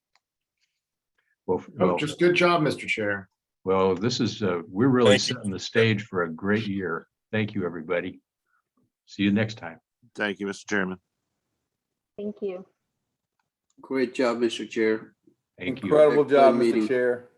Well, just good job, Mr. Chair. Well, this is we're really setting the stage for a great year. Thank you, everybody. See you next time. Thank you, Mr. Chairman. Thank you. Great job, Mr. Chair. Thank you. Incredible job, Excellent Mr. meeting. Chair.